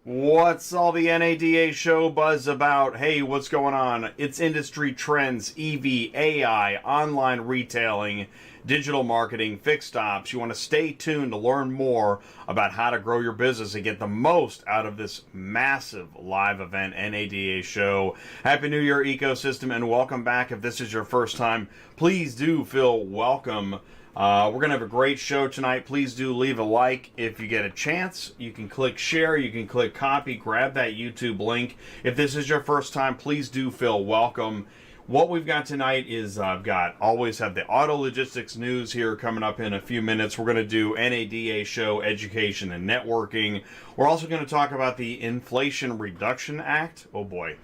What's all the NADA show buzz about? Hey, what's going on? It's industry trends, EV, AI, online retailing, digital marketing, fixed ops. You want to stay tuned to learn more about how to grow your business and get the most out of this massive live event, NADA show. Happy New Year, ecosystem, and welcome back. If this is your first time, please do feel welcome. We're going to have a great show tonight. Please do leave a like if you get a chance. You can click share. You can click copy. Grab that YouTube link. If this is your first time, please do feel welcome. What we've got tonight is always have the auto logistics news here coming up in a few minutes. We're going to do NADA show, education and networking. We're also going to talk about the Inflation Reduction Act. Oh boy.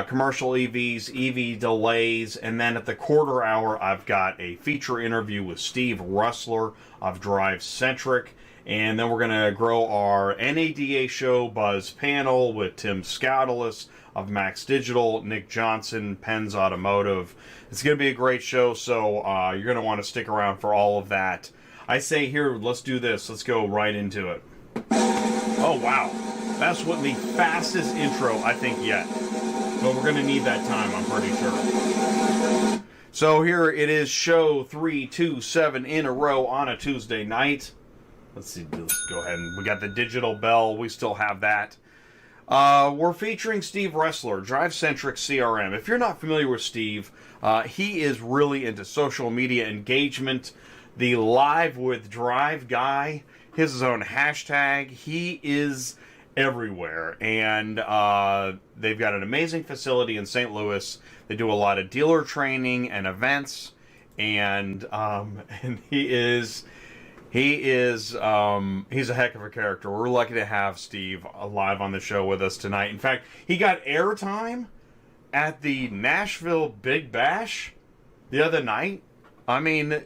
Commercial EVs, EV delays, and then at the quarter hour, I've got a feature interview with Steve Roessler of DRIVECENTRIC, and then we're going to grow our NADA show buzz panel with Tim Scoutelas of Max Digital, Nick Johnson, PENZ Automotive. It's going to be a great show, so you're going to want to stick around for all of that. I say here, let's do this. Let's go right into it. Oh, wow. That's what the fastest intro, I think, yet. But we're going to need that time, I'm pretty sure. So here it is, show 327 in a row on a Tuesday night. Let's see, let's go ahead and we got the digital bell. We still have that. We're featuring Steve Roessler, DRIVECENTRIC CRM. If you're not familiar with Steve, he is really into social media engagement. The Live with Drive guy, his own hashtag. He is everywhere, and they've got an amazing facility in St. Louis. They do a lot of dealer training and events, and he's a heck of a character. We're lucky to have Steve live on the show with us tonight. In fact, he got airtime at the Nashville Big Bash the other night. I mean,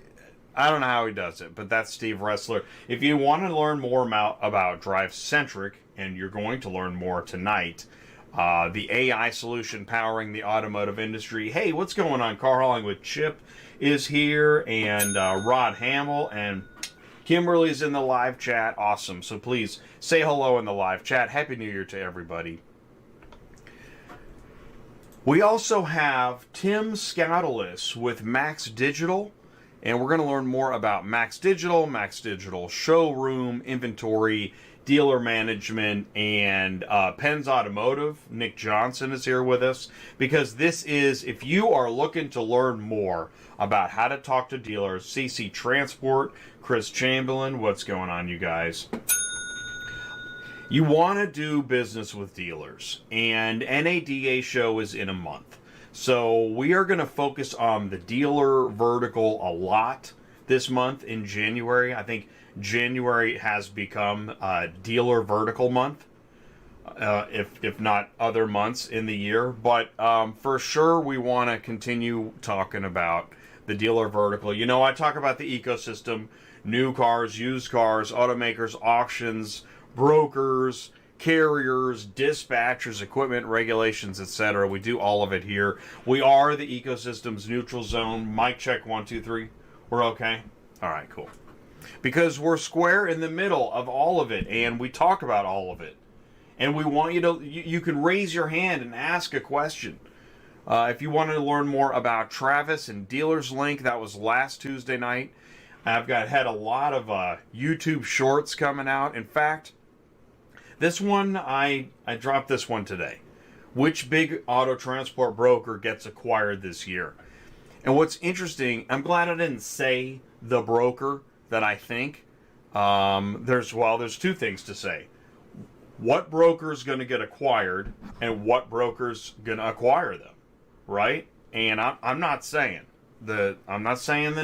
I don't know how he does it, but that's Steve Roessler. If you want to learn more about DRIVECENTRIC, and you're going to learn more tonight, the AI solution powering the automotive industry. Hey, what's going on? Car Hauling with Chip is here, and Rod Hamill, and Kimberly's in the live chat. Awesome. So please say hello in the live chat. Happy New Year to everybody. We also have Tim Scoutelas with Max Digital. And we're going to learn more about Max Digital showroom, inventory, dealer management, and PENZ Automotive. Nick Johnson is here with us because this is, if you are looking to learn more about how to talk to dealers, CC Transport, Chris Chamberlain, what's going on, you guys? You want to do business with dealers, and NADA show is in a month. So we are going to focus on the dealer vertical a lot this month in January. I think January has become dealer vertical month, if not other months in the year. But for sure, we want to continue talking about the dealer vertical. You know, I talk about the ecosystem, new cars, used cars, automakers, auctions, brokers, carriers, dispatchers, equipment, regulations, etc. We do all of it here. We are the ecosystem's neutral zone. Mic check, 1, 2, 3. We're okay? All right, cool. Because we're square in the middle of all of it, and we talk about all of it. And we want you to, you can raise your hand and ask a question. If you want to learn more about Travis and Dealerslink, that was last Tuesday night. I've had a lot of YouTube shorts coming out. In fact, this one, I dropped this one today. Which big auto transport broker gets acquired this year? And what's interesting, I'm glad I didn't say the broker that I think. There's two things to say. What broker's going to get acquired and what broker's going to acquire them, right? And I'm not saying the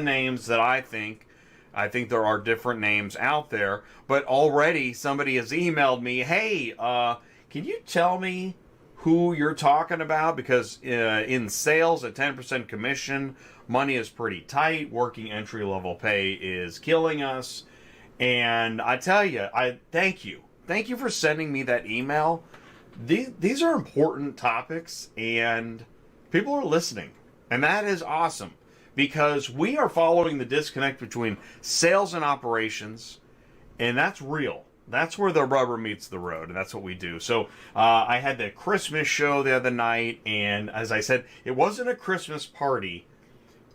names that I think. I think there are different names out there, but already somebody has emailed me, hey, can you tell me who you're talking about? Because in sales, at 10% commission, money is pretty tight. Working entry-level pay is killing us. And I tell you, I thank you. Thank you for sending me that email. These are important topics, and people are listening. And that is awesome. Because we are following the disconnect between sales and operations, and that's real. That's where the rubber meets the road, and that's what we do. So I had the Christmas show the other night, and as I said, it wasn't a Christmas party.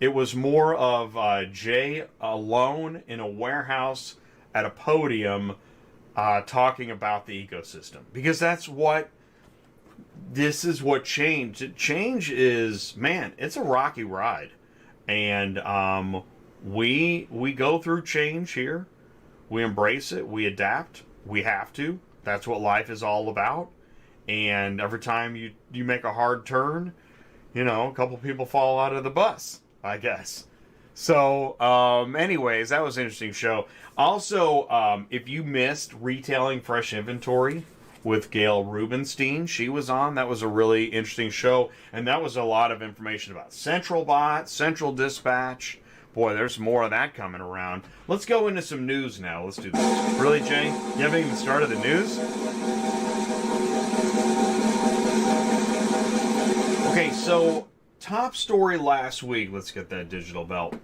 It was more of Jay alone in a warehouse at a podium talking about the ecosystem. Because this is what change. Change is, man, it's a rocky ride. And we go through change here. We embrace it. We adapt. We have to. That's what life is all about. And every time you make a hard turn, a couple people fall out of the bus, I guess. So, anyways, that was an interesting show. Also, if you missed Retailing Fresh Inventory with Gail Rubenstein, she was on. That was a really interesting show. And that was a lot of information about Central Bot, Central Dispatch. Boy, there's more of that coming around. Let's go into some news now. Let's do this. Really, Jay? You haven't even started the news? Okay, so top story last week. Let's get that digital belt.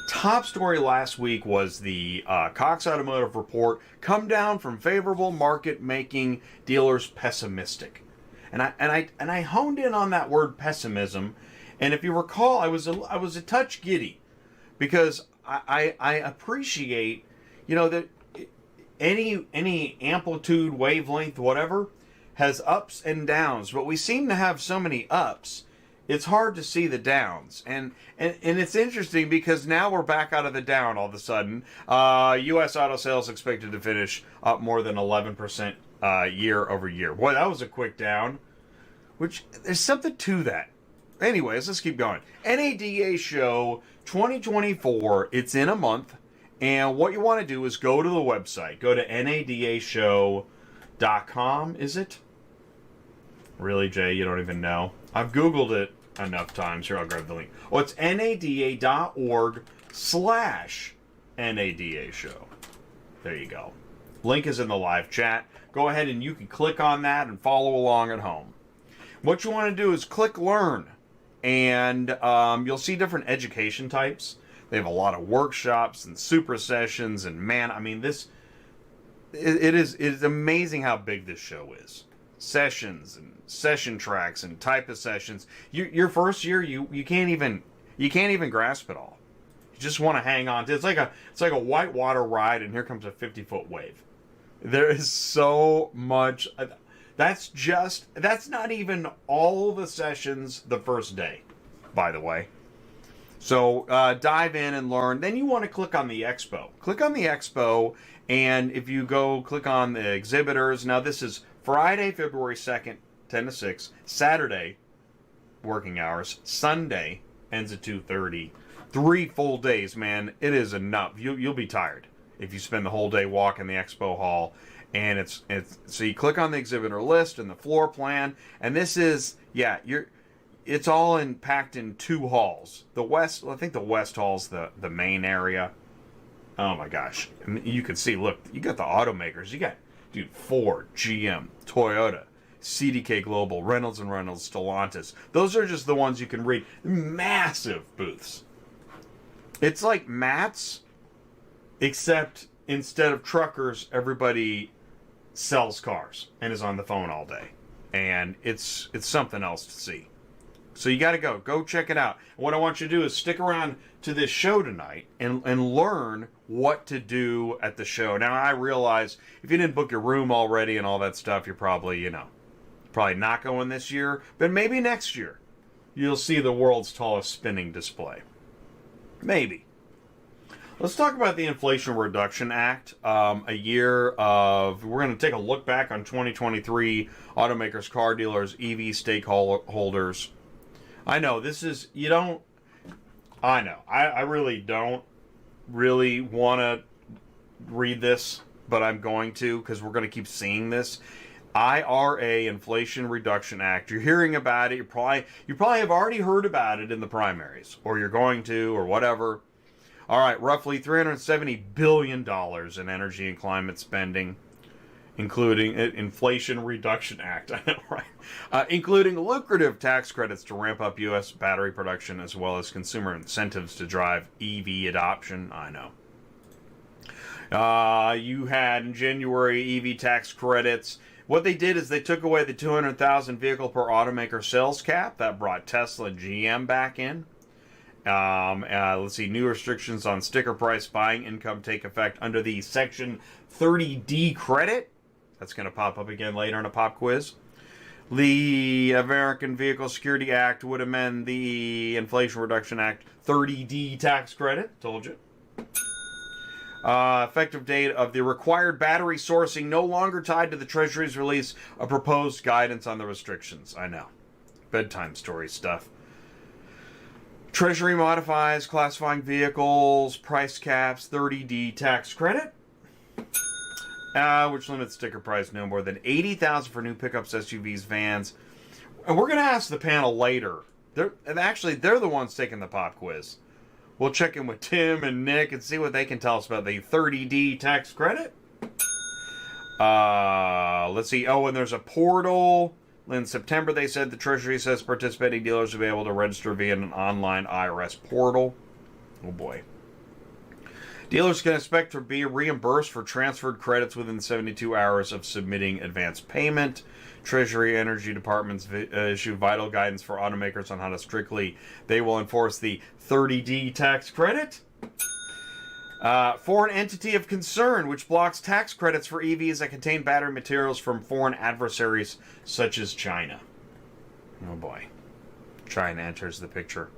Top story last week was the Cox Automotive report. Come down from favorable market, making dealers pessimistic. And I honed in on that word pessimism. And if you recall, I was a touch giddy. Because I appreciate, that any amplitude, wavelength, whatever, has ups and downs. But we seem to have so many ups, it's hard to see the downs. And it's interesting because now we're back out of the down all of a sudden. U.S. auto sales expected to finish up more than 11% year over year. Boy, that was a quick down. Which, there's something to that. Anyways, let's keep going. NADA show 2024. It's in a month. And what you want to do is go to the website. Go to nadashow.com, is it? Really, Jay? You don't even know? I've Googled it enough times. Here, I'll grab the link. Oh, it's nada.org/NADA show. There you go. Link is in the live chat. Go ahead and you can click on that and follow along at home. What you want to do is click Learn. And you'll see different education types. They have a lot of workshops and super sessions. And man, I mean, it is amazing how big this show is. Sessions and session tracks and type of sessions. Your first year, you can't even grasp it all. You just want to hang on to it. It's like a whitewater ride, and here comes a 50-foot wave. There is so much. That's not even all the sessions the first day, by the way. So dive in and learn. Then you want to click on the expo. Click on the expo, and if you go click on the exhibitors. Now this is Friday, February 2nd, 10 to 6. Saturday, working hours. Sunday ends at 2:30. 3 full days, man. It is enough. You'll be tired if you spend the whole day walking the expo hall. And it's so you click on the exhibitor list and the floor plan, and this is it's all packed in 2 halls. The west, I think the west hall's the main area. Oh my gosh, and you can see. Look, you got the automakers. You got Ford, GM, Toyota, CDK Global, Reynolds and Reynolds, Stellantis. Those are just the ones you can read. Massive booths. It's like Matt's, except instead of truckers, everybody sells cars and is on the phone all day, and it's something else to see. So you got to go check it out. And what I want you to do is stick around to this show tonight and learn what to do at the show. Now I realize if you didn't book your room already and all that stuff, you're probably not going this year, but maybe next year you'll see the world's tallest spinning display. Maybe. Let's talk about the Inflation Reduction Act. We're going to take a look back on 2023 automakers, car dealers, EV stakeholders. I know I really don't really want to read this, but I'm going to because we're going to keep seeing this. IRA, Inflation Reduction Act. You're hearing about it. You probably have already heard about it in the primaries, or you're going to, or whatever. All right, roughly $370 billion in energy and climate spending, including Inflation Reduction Act, I know, right? Including lucrative tax credits to ramp up U.S. battery production, as well as consumer incentives to drive EV adoption. I know. You had in January EV tax credits. What they did is they took away the 200,000 vehicle per automaker sales cap. That brought Tesla and GM back in. Let's see, new restrictions on sticker price buying income take effect under the Section 30D credit. That's going to pop up again later in a pop quiz. The American Vehicle Security Act would amend the Inflation Reduction Act 30D tax credit. Told you. Effective date of the required battery sourcing no longer tied to the Treasury's release of proposed guidance on the restrictions. I know. Bedtime story stuff. Treasury modifies classifying vehicles, price caps, 30D tax credit, which limits sticker price no more than $80,000 for new pickups, SUVs, vans. And we're going to ask the panel later. They're the ones taking the pop quiz. We'll check in with Tim and Nick and see what they can tell us about the 30D tax credit. Let's see. Oh, and there's a portal. In September, they said the Treasury says participating dealers will be able to register via an online IRS portal. Oh, boy. Dealers can expect to be reimbursed for transferred credits within 72 hours of submitting advance payment. Treasury Energy Departments issue vital guidance for automakers on how to strictly they will enforce the 30D tax credit. Foreign entity of concern, which blocks tax credits for EVs that contain battery materials from foreign adversaries such as China. Oh boy. China enters the picture.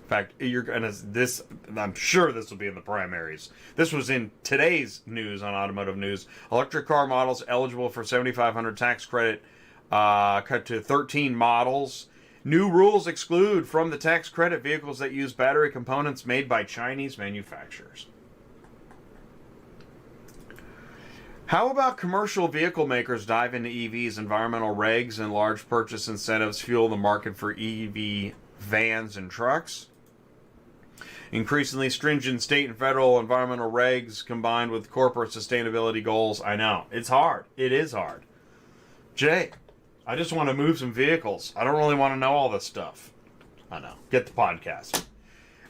In fact, I'm sure this will be in the primaries. This was in today's news on Automotive News. Electric car models eligible for 7,500 tax credit cut to 13 models. New rules exclude from the tax credit vehicles that use battery components made by Chinese manufacturers. How about commercial vehicle makers dive into EVs? Environmental regs and large purchase incentives fuel the market for EV vans and trucks. Increasingly stringent state and federal environmental regs combined with corporate sustainability goals. I know. It's hard. It is hard. Jay, I just want to move some vehicles. I don't really want to know all this stuff. I know. Get the podcast.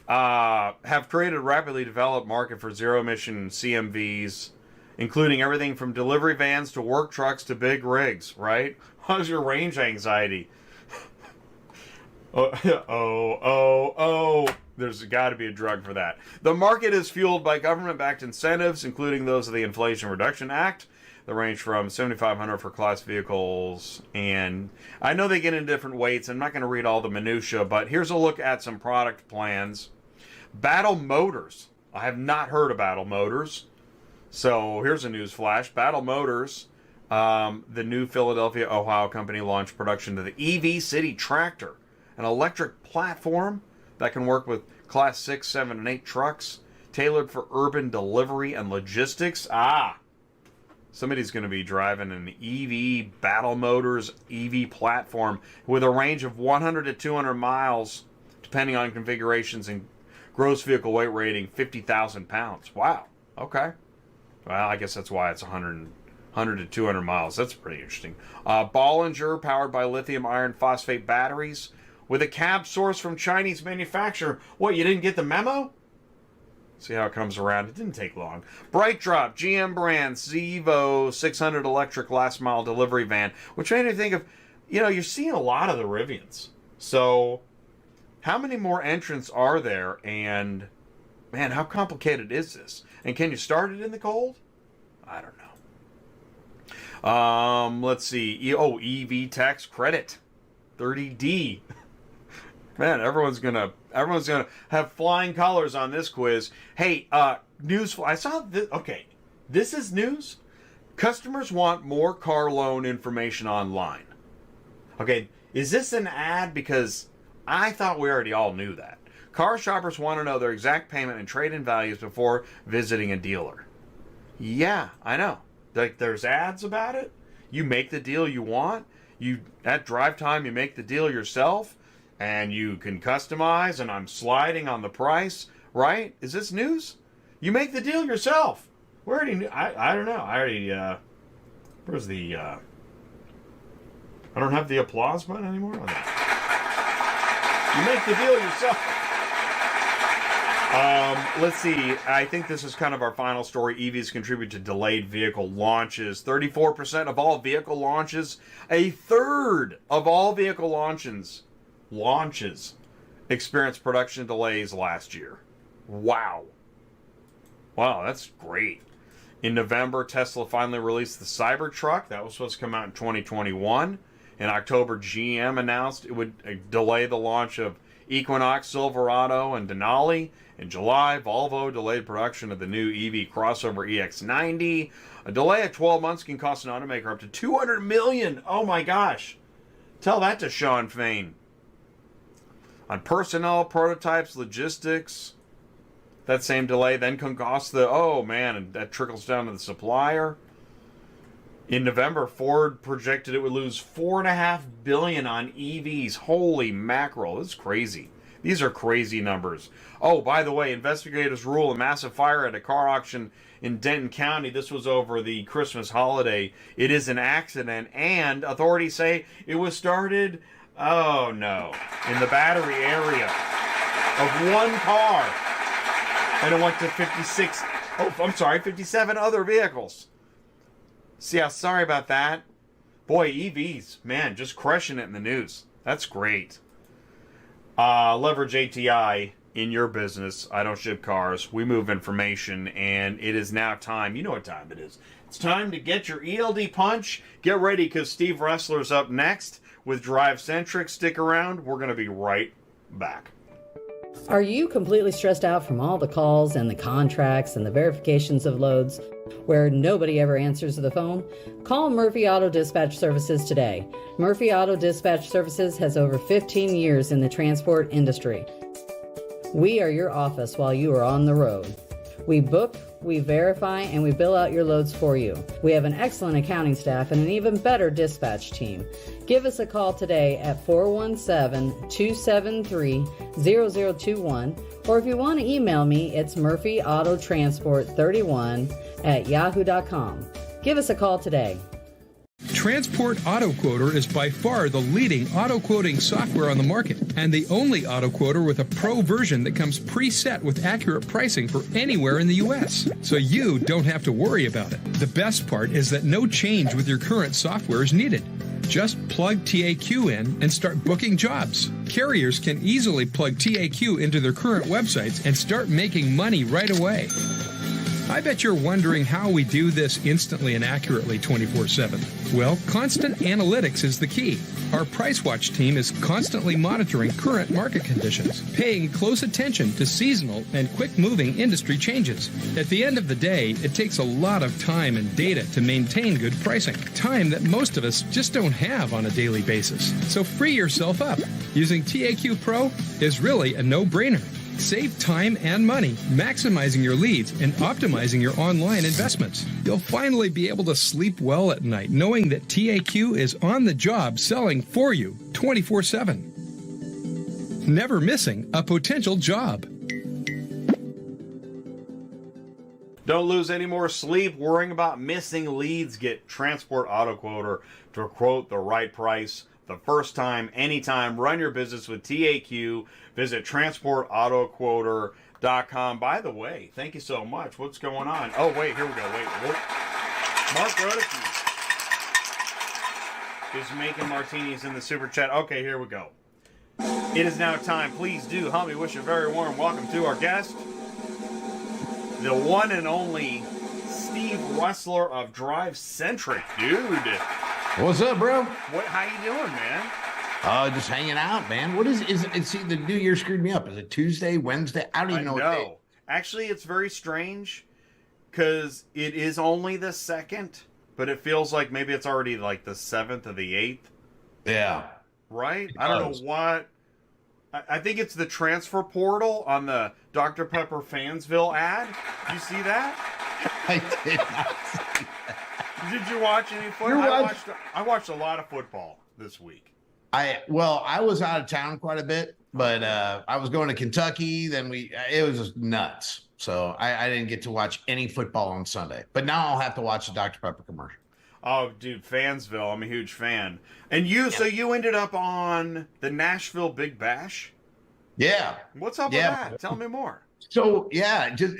Have created a rapidly developed market for zero-emission CMVs, including everything from delivery vans to work trucks to big rigs, right? How's your range anxiety? Oh. There's got to be a drug for that. The market is fueled by government-backed incentives, including those of the Inflation Reduction Act. They range from $7,500 for class vehicles, and I know they get in different weights. I'm not going to read all the minutia, but here's a look at some product plans. Battle Motors. I have not heard of Battle Motors. So here's a news flash. Battle Motors, the new Philadelphia, Ohio company, launched production of the EV City Tractor, an electric platform that can work with Class 6, 7, and 8 trucks, tailored for urban delivery and logistics. Somebody's going to be driving an EV Battle Motors EV platform with a range of 100 to 200 miles, depending on configurations, and gross vehicle weight rating 50,000 pounds. Wow. Okay. Well, I guess that's why it's 100 to 200 miles. That's pretty interesting. Bollinger, powered by lithium iron phosphate batteries, with a cab sourced from Chinese manufacturer. What, you didn't get the memo? See how it comes around. It didn't take long. BrightDrop, GM brand, Zevo 600 electric last mile delivery van, which made me think of, you're seeing a lot of the Rivians. So, how many more entrants are there? And, man, how complicated is this? And can you start it in the cold? I don't know. Let's see. EV tax credit. 30D. Man, everyone's gonna have flying colors on this quiz. Hey, news. I saw this. Okay, this is news. Customers want more car loan information online. Okay, is this an ad? Because I thought we already all knew that. Car shoppers want to know their exact payment and trade-in values before visiting a dealer. Yeah, I know. Like, there's ads about it. You make the deal you want. At drive time, you make the deal yourself. And you can customize, and I'm sliding on the price, right? Is this news? You make the deal yourself. We already knew. I don't know. I already, where's the, I don't have the applause button anymore on that. You make the deal yourself. Let's see. I think this is kind of our final story. EVs contribute to delayed vehicle launches. 34% of all vehicle launches, a third of all vehicle launches experienced production delays last year. Wow. Wow, that's great. In November, Tesla finally released the Cybertruck. That was supposed to come out in 2021. In October, GM announced it would delay the launch of Equinox, Silverado, and Denali. In July, Volvo delayed production of the new EV crossover EX90. A delay of 12 months can cost an automaker up to $200 million. Oh my gosh. Tell that to Sean Fain. On personnel, prototypes, logistics, that same delay then can cost and that trickles down to the supplier. In November, Ford projected it would lose $4.5 billion on EVs. Holy mackerel, this is crazy. These are crazy numbers. Oh, by the way, investigators rule a massive fire at a car auction in Denton County. This was over the Christmas holiday. It is an accident, and authorities say it was started, oh no, in the battery area of one car. And it went to 57 other vehicles. See, I'm sorry about that. Boy, EVs, man, just crushing it in the news. That's great. Leverage ATI in your business. I don't ship cars. We move information, and it is now time. You know what time it is. It's time to get your ELD punch. Get ready, because Steve Roessler's up next with DRIVECENTRIC. Stick around. We're going to be right back. Are you completely stressed out from all the calls and the contracts and the verifications of loads where nobody ever answers the phone? Call Murphy Auto Dispatch Services today. Murphy Auto Dispatch Services has over 15 years in the transport industry. We are your office while you are on the road. We book, we verify, and we bill out your loads for you. We have an excellent accounting staff and an even better dispatch team. Give us a call today at 417-273-0021, or if you want to email me, it's murphyautotransport31@yahoo.com. Give us a call today. Transport Auto Quoter is by far the leading auto quoting software on the market, and the only auto quoter with a pro version that comes preset with accurate pricing for anywhere in the U.S. So you don't have to worry about it. The best part is that no change with your current software is needed. Just plug TAQ in and start booking jobs. Carriers can easily plug TAQ into their current websites and start making money right away. I bet you're wondering how we do this instantly and accurately 24/7. Well, constant analytics is the key. Our Price Watch team is constantly monitoring current market conditions, paying close attention to seasonal and quick-moving industry changes. At the end of the day, it takes a lot of time and data to maintain good pricing, time that most of us just don't have on a daily basis. So free yourself up. Using TAQ Pro is really a no-brainer. Save time and money, maximizing your leads and optimizing your online investments. You'll finally be able to sleep well at night knowing that TAQ is on the job selling for you 24/7. Never missing a potential job. Don't lose any more sleep worrying about missing leads. Get Transport Auto Quoter to quote the right price the first time, anytime. Run your business with TAQ. Visit transportautoquoter.com. By the way, thank you so much. What's going on? Oh, wait, here we go. Wait. Mark Rodeke is making martinis in the super chat. Okay, here we go. It is now time. Please do help me wish a very warm welcome to our guest, the one and only Steve Roessler of DRIVECENTRIC. Dude. What's up, bro? How you doing, man? Just hanging out, man. What is it? See, the new year screwed me up. Is it Tuesday, Wednesday? I don't even know what day. Actually, it's very strange because it is only the 2nd, but it feels like maybe it's already like the 7th or the 8th. Yeah. Right? I don't know what. I think it's the transfer portal on the Dr. Pepper Fansville ad. Did you see that? I did not see that. Did you watch any football? I watched a lot of football this week. I was out of town quite a bit, but I was going to Kentucky. Then it was just nuts. So I didn't get to watch any football on Sunday. But now I'll have to watch the Dr. Pepper commercial. Oh, dude, Fansville. I'm a huge fan. And so you ended up on the Nashville Big Bash? Yeah. What's up with that? Tell me more. So yeah, just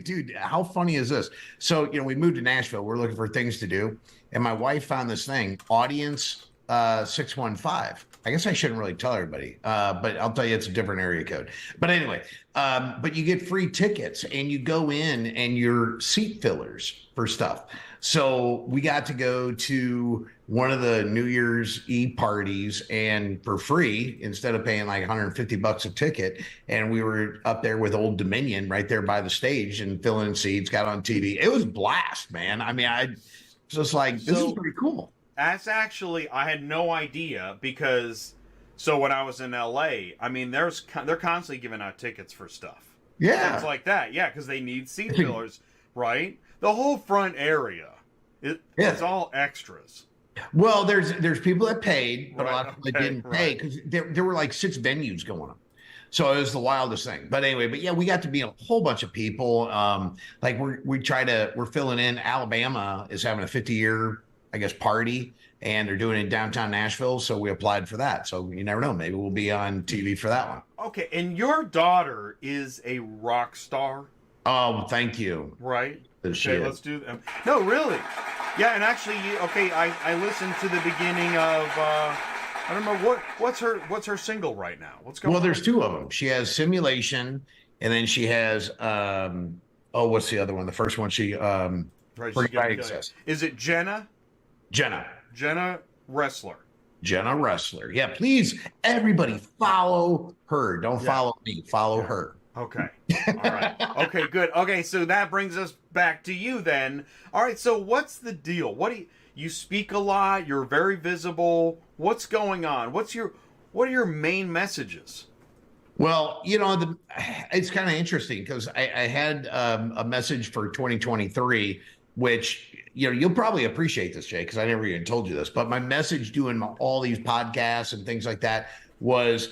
dude, how funny is this? So we moved to Nashville. We're looking for things to do, and my wife found this thing, Audience 615. I guess I shouldn't really tell everybody, but I'll tell you it's a different area code. But anyway, but you get free tickets, and you go in, and you're seat fillers for stuff. So we got to go to one of the New Year's Eve parties and for free instead of paying like $150 a ticket. And we were up there with Old Dominion right there by the stage and filling in seats, got on TV. It was a blast, man. I mean, I just like, this is pretty cool. That's actually, I had no idea because, so when I was in LA, I mean, they're constantly giving out tickets for stuff. Yeah. Things like that. Yeah, because they need seat fillers, right? The whole front area, it's all extras. Well, there's people that paid, but a lot of people that didn't pay right. because there were like 6 venues going on. So it was the wildest thing. But anyway, but yeah, we got to meet a whole bunch of people. Like we're filling in. Alabama is having a 50-year, I guess, party, and they're doing it in downtown Nashville. So we applied for that. So you never know. Maybe we'll be on TV for that one. Okay, and your daughter is a rock star. Oh, thank you. Right. Okay, let's do that. No, really. Yeah, and actually, I listened to the beginning of. I don't know what's her single right now. What's going on? Well, there's 2 of them. She has Simulation, and then she has what's the other one? The first one she Is it Jenna? Jenna Roessler. Jenna Roessler. Yeah, please, everybody follow her. Don't follow me. Follow her. Okay. All right. Okay, good. Okay, so that brings us back to you then. All right, so what's the deal? You speak a lot, you're very visible. What's going on? What are your main messages? Well, it's kind of interesting because I had a message for 2023, which, you'll probably appreciate this, Jay, because I never even told you this, but my message doing all these podcasts and things like that was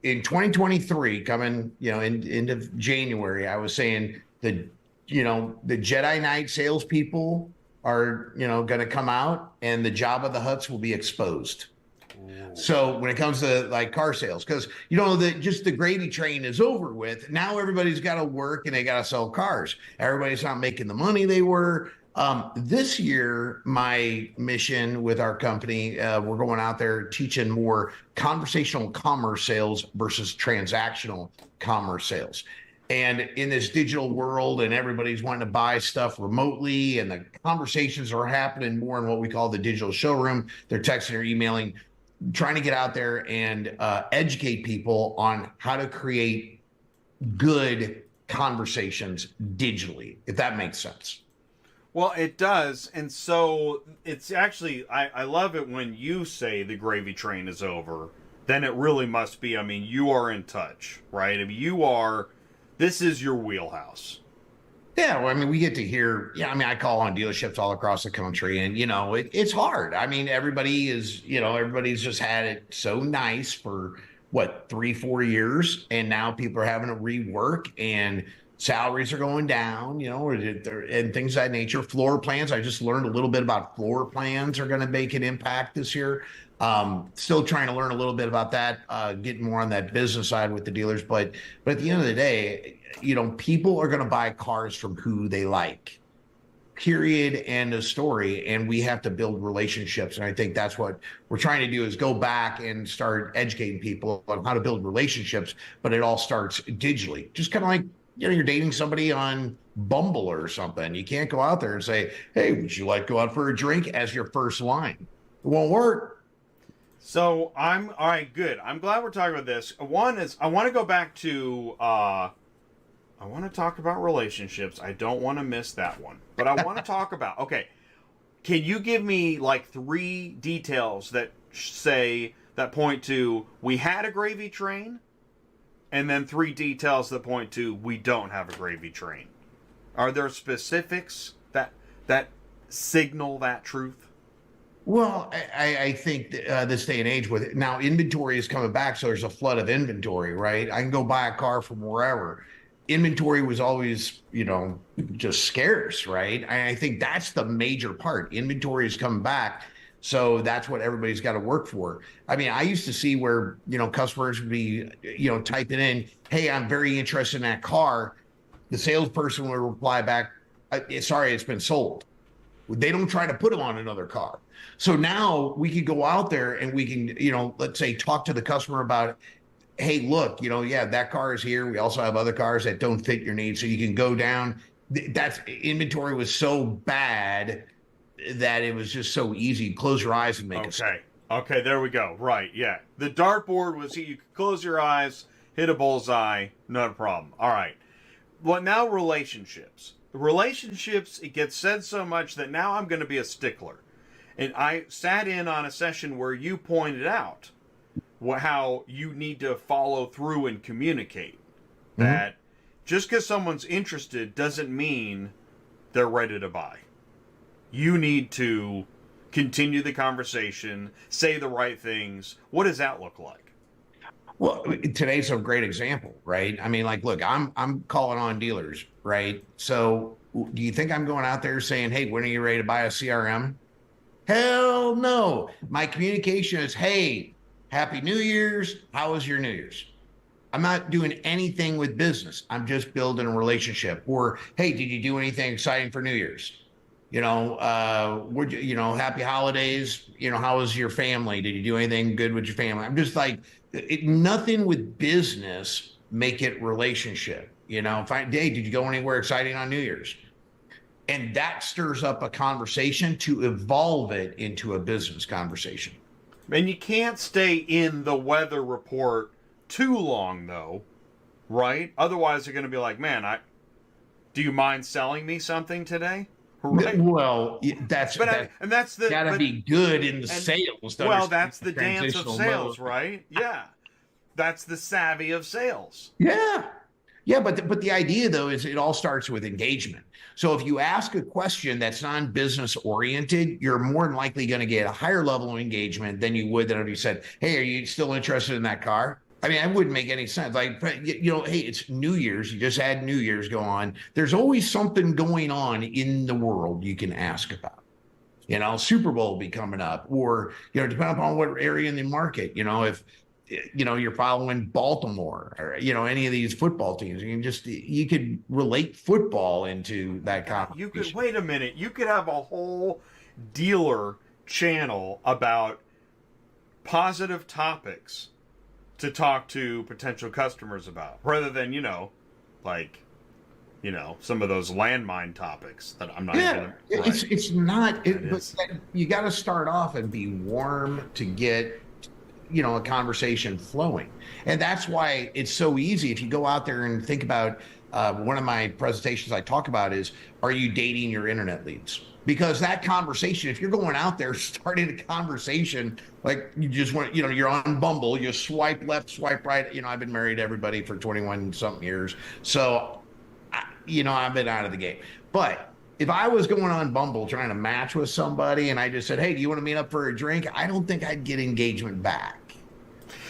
in 2023, coming, end of January, I was saying the Jedi Knight salespeople are, going to come out and the Jabba the Hutts will be exposed. Ooh. So when it comes to like car sales, because, just the gravy train is over with. Now everybody's got to work and they got to sell cars. Everybody's not making the money they were. This year, my mission with our company, we're going out there teaching more conversational commerce sales versus transactional commerce sales. And in this digital world, and everybody's wanting to buy stuff remotely, and the conversations are happening more in what we call the digital showroom. They're texting or emailing, trying to get out there and educate people on how to create good conversations digitally, if that makes sense. Well, it does. And so it's actually, I love it when you say the gravy train is over. Then it really must be, you are in touch, right? This is your wheelhouse. Yeah, well, we get to hear, I call on dealerships all across the country, and, it's hard. Everybody's just had it so nice for, 3-4 years, and now people are having to rework, and salaries are going down, and things of that nature. Floor plans, I just learned a little bit about floor plans are going to make an impact this year. Still trying to learn a little bit about that, getting more on that business side with the dealers. But at the end of the day, people are going to buy cars from who they like, period, end of story. And we have to build relationships. And I think that's what we're trying to do, is go back and start educating people on how to build relationships. But it all starts digitally, just kind of like, you're dating somebody on Bumble or something. You can't go out there and say, hey, would you like to go out for a drink as your first line? It won't work. So all right, good. I'm glad we're talking about this. One is, I want to go back to, I want to talk about relationships. I don't want to miss that one. But I want to talk about, okay, can you give me like 3 details that point to, we had a gravy train? And then 3 details that point to, we don't have a gravy train. Are there specifics that signal that truth? Well, I think this day and age with it, now inventory is coming back, so there's a flood of inventory, right? I can go buy a car from wherever. Inventory was always, just scarce, right? I think that's the major part. Inventory is coming back. So that's what everybody's got to work for. I mean, I used to see where, customers would be, typing in, hey, I'm very interested in that car. The salesperson would reply back, sorry, it's been sold. They don't try to put them on another car. So now we could go out there and we can, let's say, talk to the customer about, hey, look, yeah, that car is here. We also have other cars that don't fit your needs. So you can go down. That's inventory was so bad that it was just so easy. Close your eyes and make it. Okay, there we go. Right, yeah. The dartboard was you could close your eyes, hit a bullseye, not a problem. All right. Well, now relationships. Relationships, it gets said so much that now I'm going to be a stickler. And I sat in on a session where you pointed out how you need to follow through and communicate. That just because someone's interested doesn't mean they're ready to buy. You need to continue the conversation, say the right things. What does that look like? Well, today's a great example, right? I mean, like, look, I'm calling on dealers, right? So do you think I'm going out there saying, hey, when are you ready to buy a CRM? Hell no. My communication is, hey, Happy New Year's. How was your New Year's? I'm not doing anything with business. I'm just building a relationship. Or, hey, did you do anything exciting for New Year's? Happy holidays. How was your family? Did you do anything good with your family? I'm just like, nothing with business, make it relationship. Hey, did you go anywhere exciting on New Year's? And that stirs up a conversation to evolve it into a business conversation. And you can't stay in the weather report too long, though, right? Otherwise, they're going to be like, man, do you mind selling me something today? Right. Well, that's the gotta be good in the sales. Well, that's the dance of sales, right? Yeah, that's the savvy of sales. Yeah, but the idea though is it all starts with engagement. So if you ask a question that's non-business oriented, you're more than likely going to get a higher level of engagement than you would if you said, "Hey, are you still interested in that car?" I mean, that wouldn't make any sense. Like, hey, it's New Year's. You just had New Year's go on. There's always something going on in the world you can ask about. Super Bowl will be coming up, or, depending upon what area in the market, if, you're following Baltimore or, any of these football teams, you could relate football into that conversation. Wait a minute. You could have a whole dealer channel about positive topics to talk to potential customers about, rather than some of those landmine topics that I'm not. It's not. But you got to start off and be warm to get a conversation flowing, and that's why it's so easy. If you go out there and think about one of my presentations, I talk about is, are you dating your internet leads? Because that conversation, if you're going out there starting a conversation, like you just want, you're on Bumble, you swipe left, swipe right. I've been married to everybody for 21 something years. So, I've been out of the game. But if I was going on Bumble trying to match with somebody and I just said, hey, do you want to meet up for a drink? I don't think I'd get engagement back.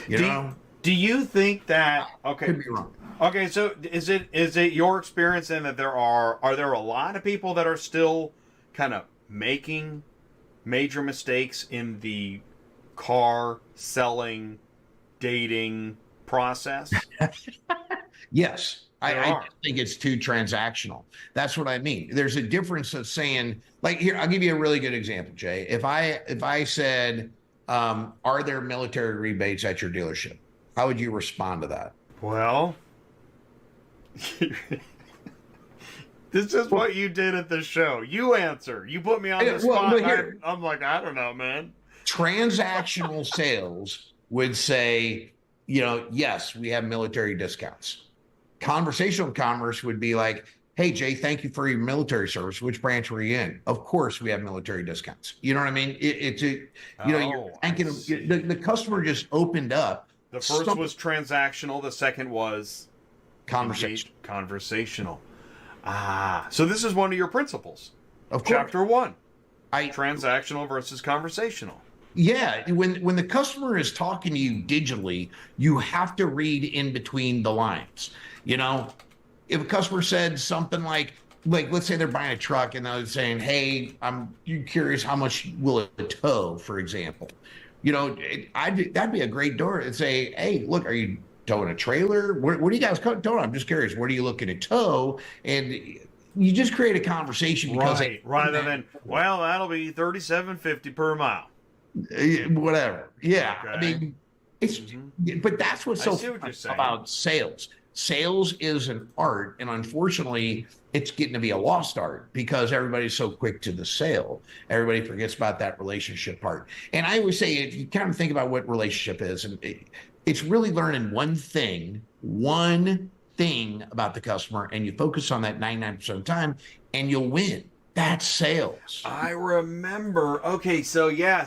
Do you think that, okay. Could be wrong. Okay. So is it your experience then that are there a lot of people that are still kind of making major mistakes in the car selling, dating process? Yes. I think it's too transactional. That's what I mean. There's a difference of saying, like, here, I'll give you a really good example, Jay. If I said, are there military rebates at your dealership? How would you respond to that? Well, this is what you did at the show. You answer. You put me on the spot. I'm like, I don't know, man. Transactional sales would say, yes, we have military discounts. Conversational commerce would be like, hey, Jay, thank you for your military service. Which branch were you in? Of course, we have military discounts. You know what I mean? You're thanking them. The customer just opened up. The first was transactional. The second was conversational. So this is one of your principles. Of course. Chapter 1. Transactional versus conversational. Yeah. When the customer is talking to you digitally, you have to read in between the lines. If a customer said something like, like, let's say they're buying a truck and they're saying, hey, I'm curious how much will it tow, for example. You know, that'd be a great door and say, hey, look, are you towing a trailer? What are you guys towing? I'm just curious. What are you looking to tow? And you just create a conversation because Right. Rather than, well, that'll be $37.50 per mile. whatever. Yeah. Okay. I mean, it's, but that's what's so see what you're saying. about sales. Sales is an art, and unfortunately, it's getting to be a lost art because everybody's so quick to the sale. Everybody forgets about that relationship part. And I always say, if you kind of think about what relationship is, and it's really learning one thing about the customer, and you focus on that 99% of the time, and you'll win. That's sales. I remember. Okay, so yeah,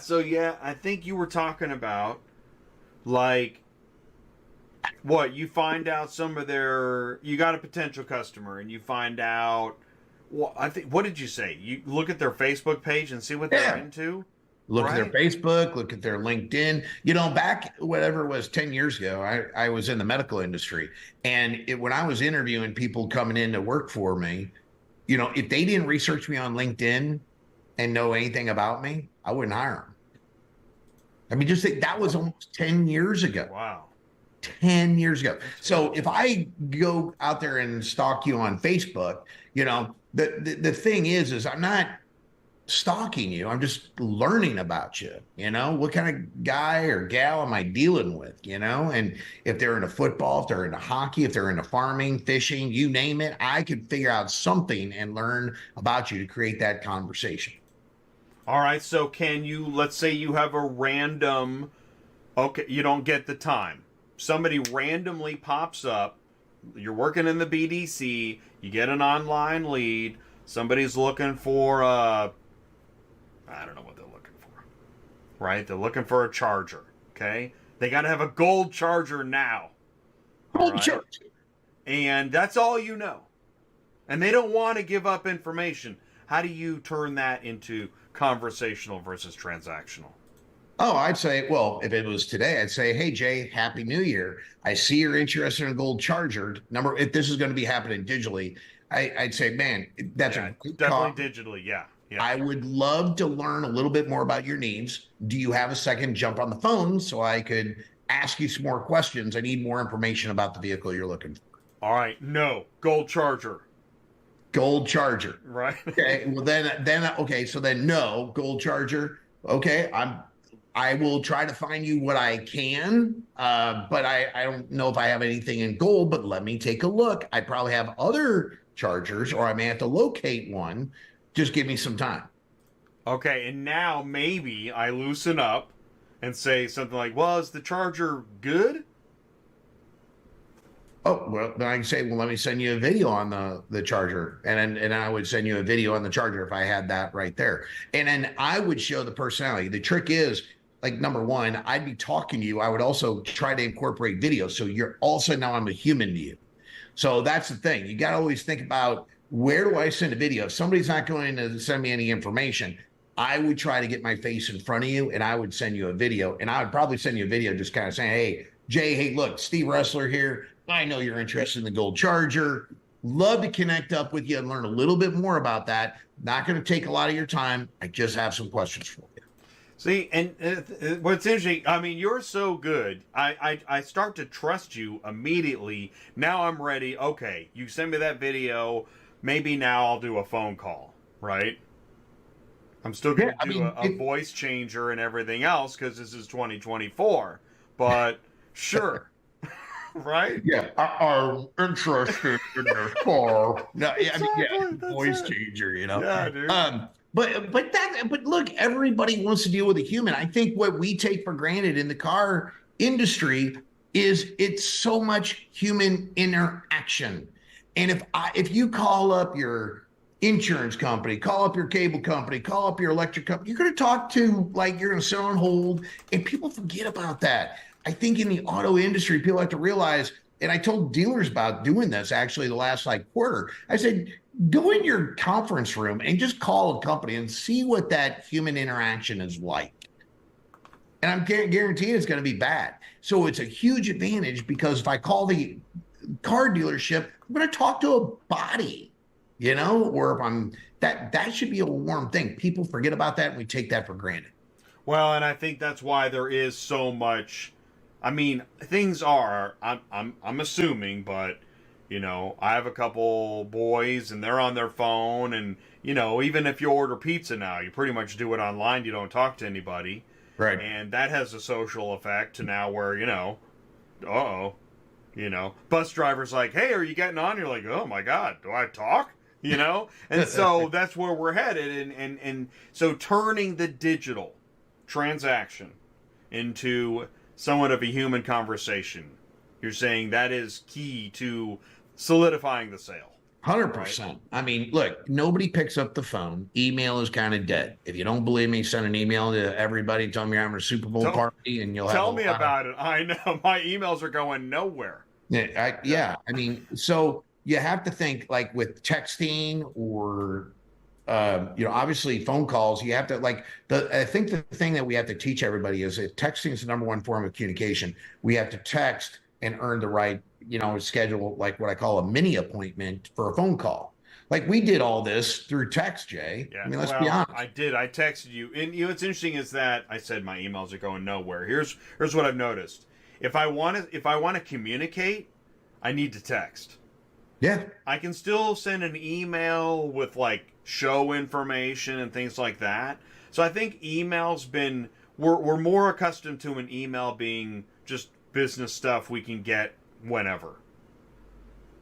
I think you were talking about, like, what, you find out some of their, you got a potential customer and you find out, well, I think, what did you say? You look at their Facebook page and see what they're into? Look at their Facebook, look at their LinkedIn. You know, back whatever it was 10 years ago, I was in the medical industry. And when I was interviewing people coming in to work for me, you know, if they didn't research me on LinkedIn and know anything about me, I wouldn't hire them. I mean, just think that was almost 10 years ago. Wow. 10 years ago. So if I go out there and stalk you on Facebook, you know, the thing is I'm not stalking you. I'm just learning about you. You know, what kind of guy or gal am I dealing with? You know, and if they're into football, if they're into hockey, if they're into farming, fishing, you name it, I could figure out something and learn about you to create that conversation. All right. So can you, let's say you have a random, okay, you don't get the time. Somebody randomly pops up. You're working in the BDC. You get an online lead. Somebody's looking for I don't know what they're looking for. Right? They're looking for a charger. Okay? They got to have a gold charger now. Gold charger. And that's all you know. And they don't want to give up information. How do you turn that into conversational versus transactional? Oh, I'd say, well, if it was today, I'd say, hey, Jay, Happy New Year. I see you're interested in a gold charger. If this is going to be happening digitally, I'd say, man, that's a good definitely digitally. Yeah. I would love to learn a little bit more about your needs. Do you have a second jump on the phone so I could ask you some more questions? I need more information about the vehicle you're looking for. All right. No, gold charger. Gold charger. Right. Okay. Well, okay. So then no, gold charger. Okay. I will try to find you what I can, but I don't know if I have anything in gold, but let me take a look. I probably have other chargers, or I may have to locate one. Just give me some time. Okay, and now maybe I loosen up and say something like, well, is the charger good? Oh, well, then I can say, well, let me send you a video on the charger. And I would send you a video on the charger if I had that right there. And then I would show the personality. The trick is, like, number one, I'd be talking to you. I would also try to incorporate video. So you're also, now I'm a human to you. So that's the thing. You got to always think about, where do I send a video? If somebody's not going to send me any information, I would try to get my face in front of you and I would send you a video. And I would probably send you a video just kind of saying, hey, Jay, hey, look, Steve Roessler here. I know you're interested in the gold charger. Love to connect up with you and learn a little bit more about that. Not going to take a lot of your time. I just have some questions for you. See, and what's interesting, I mean, you're so good. I start to trust you immediately. Now I'm ready. Okay, you send me that video. Maybe now I'll do a phone call, right? I'm still going to do a voice changer and everything else because this is 2024. But sure. Right? Yeah, are interested in their car. No, yeah, exactly, I mean, yeah, voice changer, you know. Yeah, dude. But look, everybody wants to deal with a human. I think what we take for granted in the car industry is it's so much human interaction. And if you call up your insurance company, call up your cable company, call up your electric company, you're going to talk to, like, you're going to sit on hold, and people forget about that. I think in the auto industry, people have to realize, and I told dealers about doing this actually the last quarter. I said, go in your conference room and just call a company and see what that human interaction is like. And I'm guaranteeing it's going to be bad. So it's a huge advantage because if I call the car dealership, I'm going to talk to a body. or if I'm that should be a warm thing. People forget about that and we take that for granted. Well, and I think that's why there is so much. I mean, things are. I'm assuming, but I have a couple boys and they're on their phone, and even if you order pizza now, you pretty much do it online. You don't talk to anybody, Right. and that has a social effect to now where bus drivers like, hey, are you getting on? You're like, oh my god, do I talk? And so that's where we're headed, and so turning the digital transaction into somewhat of a human conversation, you're saying that is key to solidifying the sale. 100%. Right? I mean, look, nobody picks up the phone. Email is kind of dead. If you don't believe me, send an email to everybody. Tell me you're having a Super Bowl party, and you'll tell me about it. I know my emails are going nowhere. Yeah. I mean, so you have to think like with texting or obviously phone calls, you have to I think the thing that we have to teach everybody is that texting is the number one form of communication. We have to text and earn the right, schedule like what I call a mini appointment for a phone call. Like we did all this through text, Jay. Yeah. I mean, let's be honest. I did. I texted you. And what's interesting is that I said my emails are going nowhere. Here's what I've noticed. If I want to communicate, I need to text. Yeah. I can still send an email with show information and things like that. So I think we're more accustomed to an email being just business stuff we can get whenever.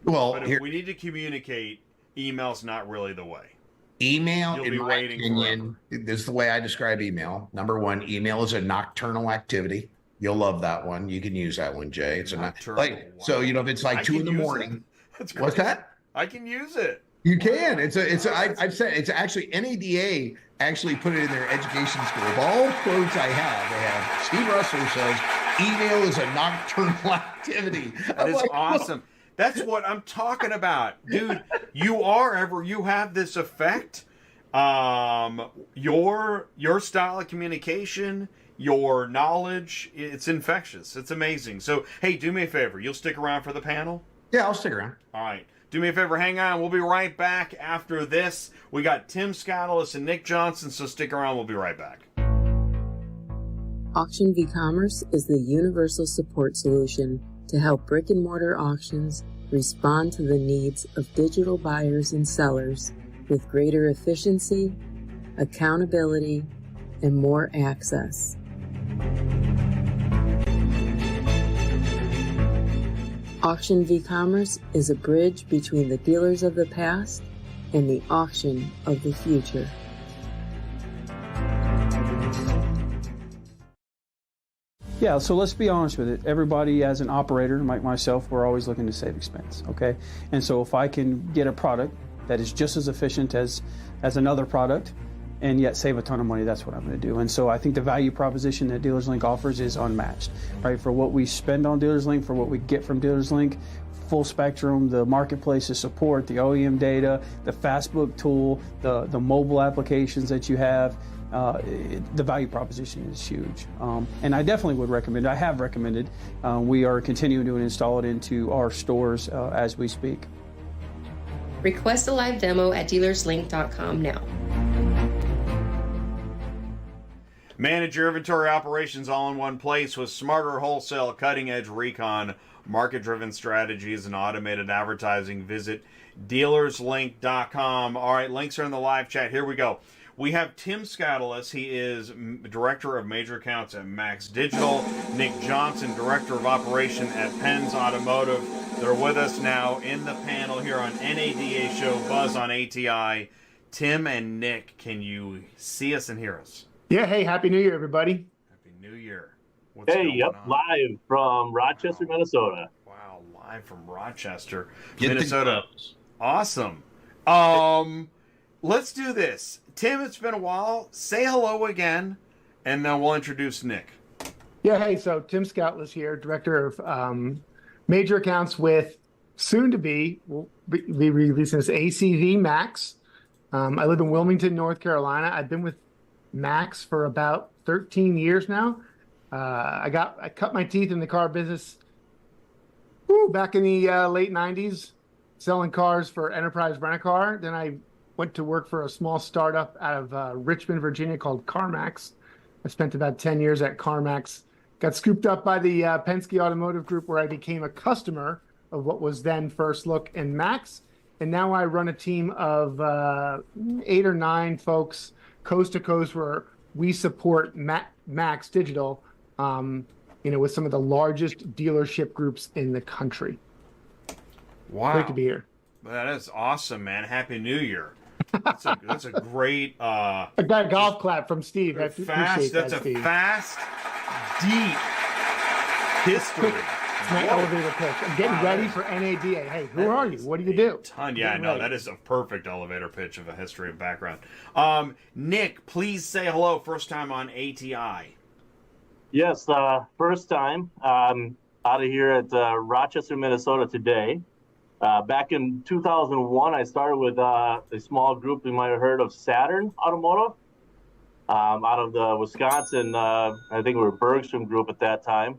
Well, but if we need to communicate, email's not really the way. Email, You'll in be my waiting opinion, this is the way I describe email. Number one, email is a nocturnal activity. You'll love that one. You can use that one, Jay. It's nocturnal. So if it's like 2 a.m. What's that? I can use it. You can. I've said it's actually NADA actually put it in their education school. Of all quotes I have, they have Steve Roessler says email is a nocturnal activity. That is awesome. That's what I'm talking about, dude. You have this effect. Your style of communication, your knowledge, it's infectious. It's amazing. So hey, do me a favor. You'll stick around for the panel? Yeah, I'll stick around. All right. Do me a favor, hang on. We'll be right back after this. We got Tim Scoutelas and Nick Johnson, so stick around. We'll be right back. AuctionVCommerce is the universal support solution to help brick-and-mortar auctions respond to the needs of digital buyers and sellers with greater efficiency, accountability, and more access. AuctionVCommerce is a bridge between the dealers of the past and the auction of the future. Yeah, so let's be honest with it. Everybody, as an operator, like myself, we're always looking to save expense, okay? And so if I can get a product that is just as efficient as another product and yet save a ton of money, that's what I'm going to do. And so I think the value proposition that Dealerslink offers is unmatched, right? For what we spend on Dealerslink, for what we get from Dealerslink, full spectrum, the marketplace's support, the OEM data, the Fastbook tool, the mobile applications that you have, the value proposition is huge. And I definitely would recommend, I have recommended, we are continuing to install it into our stores as we speak. Request a live demo at dealerslink.com now. Manage your inventory operations all in one place with smarter wholesale, cutting-edge recon, market-driven strategies, and automated advertising. Visit dealerslink.com. All right, links are in the live chat. Here we go. We have Tim Scoutelas. He is Director of Major Accounts at Max Digital. Nick Johnson, Director of Operation at PENZ Automotive. They're with us now in the panel here on NADA Show, Buzz on ATI. Tim and Nick, can you see us and hear us? Yeah, hey, Happy New Year, everybody. Happy New Year. What's going on? Live from Rochester, Minnesota. Wow, live from Rochester, Get Minnesota. Awesome. Let's do this. Tim, it's been a while. Say hello again, and then we'll introduce Nick. Yeah, hey, so Tim Scoutelas here, Director of Major Accounts with soon-to-be, we'll be releasing this ACV Max. I live in Wilmington, North Carolina. I've been with Max for about 13 years now. I cut my teeth in the car business back in the late 90s. selling cars for Enterprise Rent-A-Car. Then I went to work for a small startup out of Richmond, Virginia called CarMax. I spent about 10 years at CarMax. Got scooped up by the Penske Automotive Group, where I became a customer of what was then First Look and Max. And now I run a team of 8 or 9 folks, coast to coast, where we support Max Digital, with some of the largest dealership groups in the country. Wow. Great to be here. That is awesome, man. Happy New Year. That's a great I got a golf clap from Steve. I appreciate that's that, Steve. a fast, deep history. It's my elevator pitch. I'm getting ready for NADA. Hey, who are you? What do you do? Yeah, no, that is a perfect elevator pitch of a history and background. Nick, please say hello. First time on ATI. Yes, first time. Out of here at Rochester, Minnesota today. Back in 2001, I started with a small group you might have heard of, Saturn Automotive, out of the Wisconsin, I think we were Bergstrom group at that time.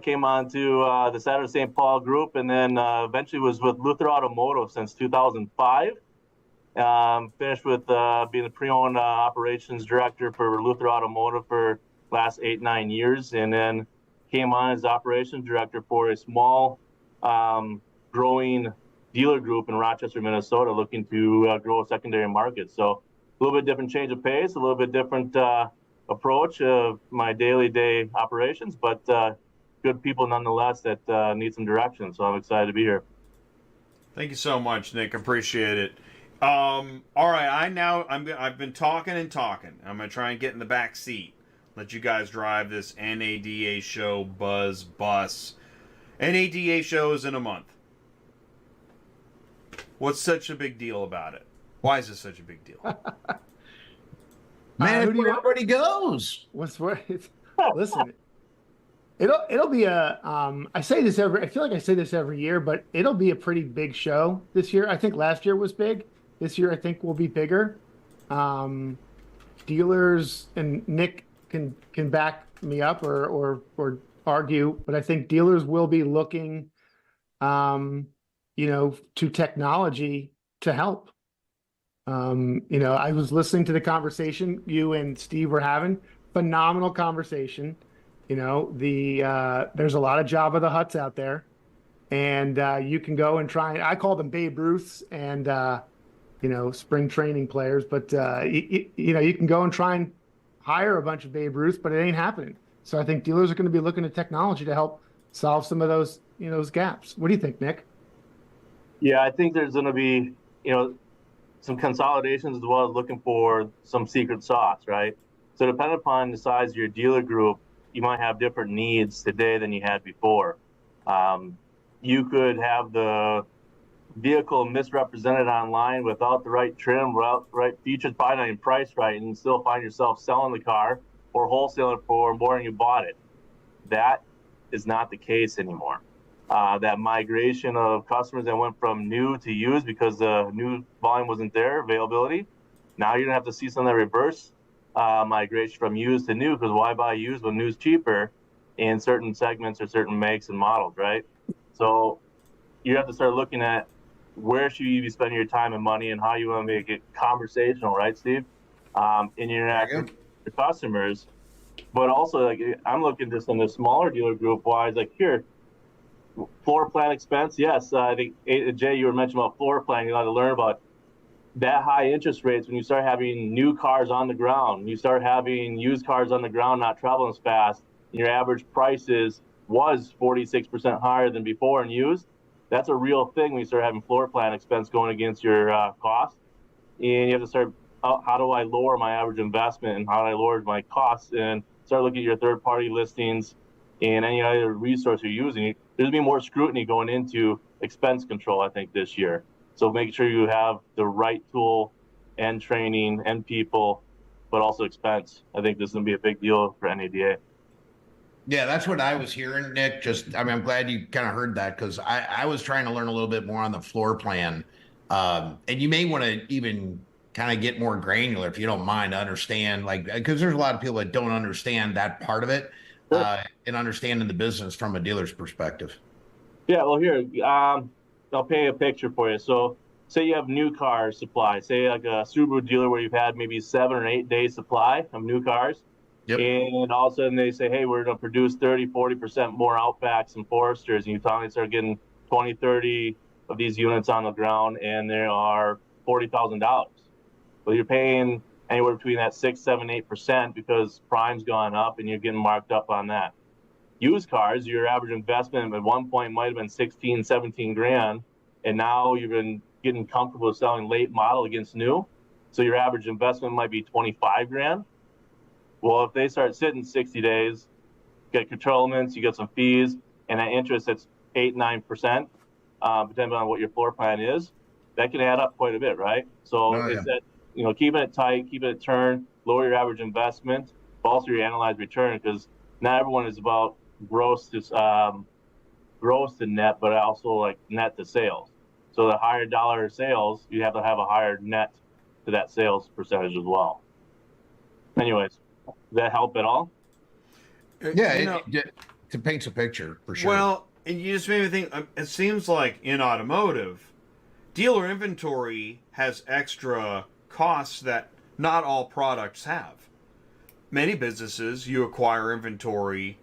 Came on to the Saturn St. Paul group, and then eventually was with Luther Automotive since 2005. Finished with being the pre-owned operations director for Luther Automotive for the last 8-9 years, and then came on as operations director for a small growing dealer group in Rochester, Minnesota, looking to grow a secondary market. So a little bit different change of pace, a little bit different approach of my day operations, but good people nonetheless that need some direction. So I'm excited to be here. Thank you so much, Nick. Appreciate it. All right, I've been talking and talking. I'm gonna try and get in the back seat. Let you guys drive this NADA show buzz bus. NADA show is in a month. What's such a big deal about it? Why is this such a big deal? Man, where everybody goes. Listen, it'll be a. I feel like I say this every year, but it'll be a pretty big show this year. I think last year was big. This year, I think will be bigger. Dealers, and Nick can back me up or argue, but I think dealers will be looking, to technology to help. I was listening to the conversation you and Steve were having. Phenomenal conversation. There's a lot of Jabba the Hutts out there, and you can go and try. I call them Babe Ruths and spring training players, but you can go and try and hire a bunch of Babe Ruths, but it ain't happening. So I think dealers are going to be looking at technology to help solve some of those those gaps. What do you think, Nick? Yeah, I think there's going to be some consolidations as well as looking for some secret sauce, right? So depending upon the size of your dealer group, you might have different needs today than you had before. You could have the vehicle misrepresented online without the right trim, without the right features, probably not even priced right, and still find yourself selling the car or wholesaling it for more than you bought it. That is not the case anymore. That migration of customers that went from new to used because the new volume wasn't there, availability. Now you're gonna have to see some of that reverse migration from used to new, because why buy used when new's cheaper in certain segments or certain makes and models, right? So you have to start looking at where should you be spending your time and money and how you want to make it conversational, right, Steve? In your interaction with your customers. But also, like, I'm looking just in the smaller dealer group wise, like here, floor plan expense. Yes, I think Jay, you were mentioning about floor plan. You got to learn about that high interest rates when you start having new cars on the ground. You start having used cars on the ground not traveling as fast. And your average prices was 46% higher than before in used. That's a real thing when you start having floor plan expense going against your cost. And you have to start, how do I lower my average investment and how do I lower my costs, and start looking at your third-party listings and any other resource you're using. There's going to be more scrutiny going into expense control, I think, this year. So make sure you have the right tool and training and people, but also expense. I think this is going to be a big deal for NADA. Yeah, that's what I was hearing, Nick. I'm glad you kind of heard that, because I was trying to learn a little bit more on the floor plan. And you may want to even kind of get more granular, if you don't mind, to understand, because there's a lot of people that don't understand that part of it, and understanding the business from a dealer's perspective. Yeah, well, here, I'll paint a picture for you. So say you have new car supply, say like a Subaru dealer where you've had maybe 7 or 8 days supply of new cars. Yep. And all of a sudden they say, hey, we're going to produce 30-40% more Outbacks and Foresters, and you finally start getting 20-30 of these units on the ground, and there are $40,000. Well, you're paying anywhere between that 6, 7, 8% because prime's gone up and you're getting marked up on that. Used cars, your average investment at one point might have been 16, 17 grand, and now you've been getting comfortable with selling late model against new. So your average investment might be 25 grand. Well, if they start sitting 60 days, you get controlments, you get some fees, and that interest that's 8, 9%, depending on what your floor plan is, that can add up quite a bit, right? So it's that, keeping it tight, keeping it turned, lower your average investment, but also your analyzed return, because not everyone is about gross to net, but also like net to sales. So the higher dollar sales, you have to have a higher net to that sales percentage as well. Anyways, does that help at all? Yeah, it paints a picture for sure. Well, and you just made me think, it seems like in automotive, dealer inventory has extra costs that not all products have. Many businesses, you acquire inventory,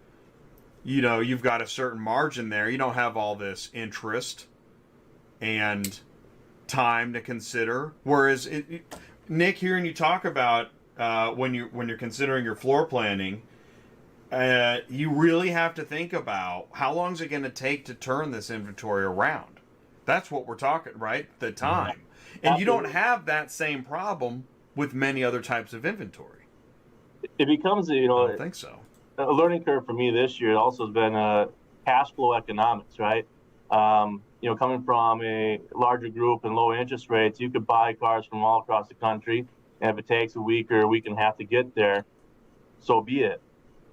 you've got a certain margin there. You don't have all this interest and time to consider. Whereas, Nick, hearing you talk about when you're considering your floor planning, you really have to think about how long is it going to take to turn this inventory around. That's what we're talking, right? The time. And you don't have that same problem with many other types of inventory. It becomes I don't think so. A learning curve for me this year. It also has been cash flow economics, right? Coming from a larger group and low interest rates, you could buy cars from all across the country. And if it takes a week or a week and a half to get there, so be it.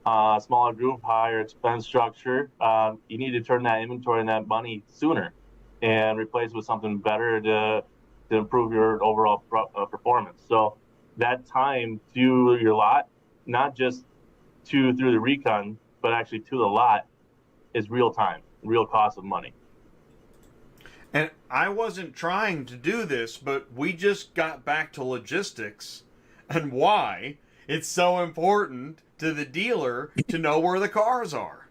Smaller group, higher expense structure. You need to turn that inventory and that money sooner and replace it with something better to improve your overall performance. So that time to your lot, not just through the recon, but actually to the lot, is real time, real cost of money. And I wasn't trying to do this, but we just got back to logistics and why it's so important to the dealer to know where the cars are.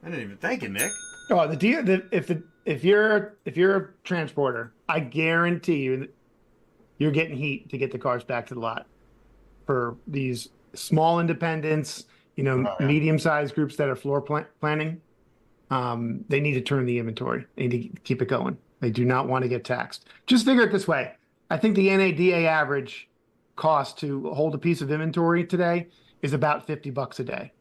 I didn't even think it, Nick. Oh, if you're a transporter, I guarantee you you're getting heat to get the cars back to the lot. For these small independents, medium-sized groups that are floor planning, they need to turn the inventory. They need to keep it going. They do not want to get taxed. Just figure it this way. I think the NADA average cost to hold a piece of inventory today is about $50 a day.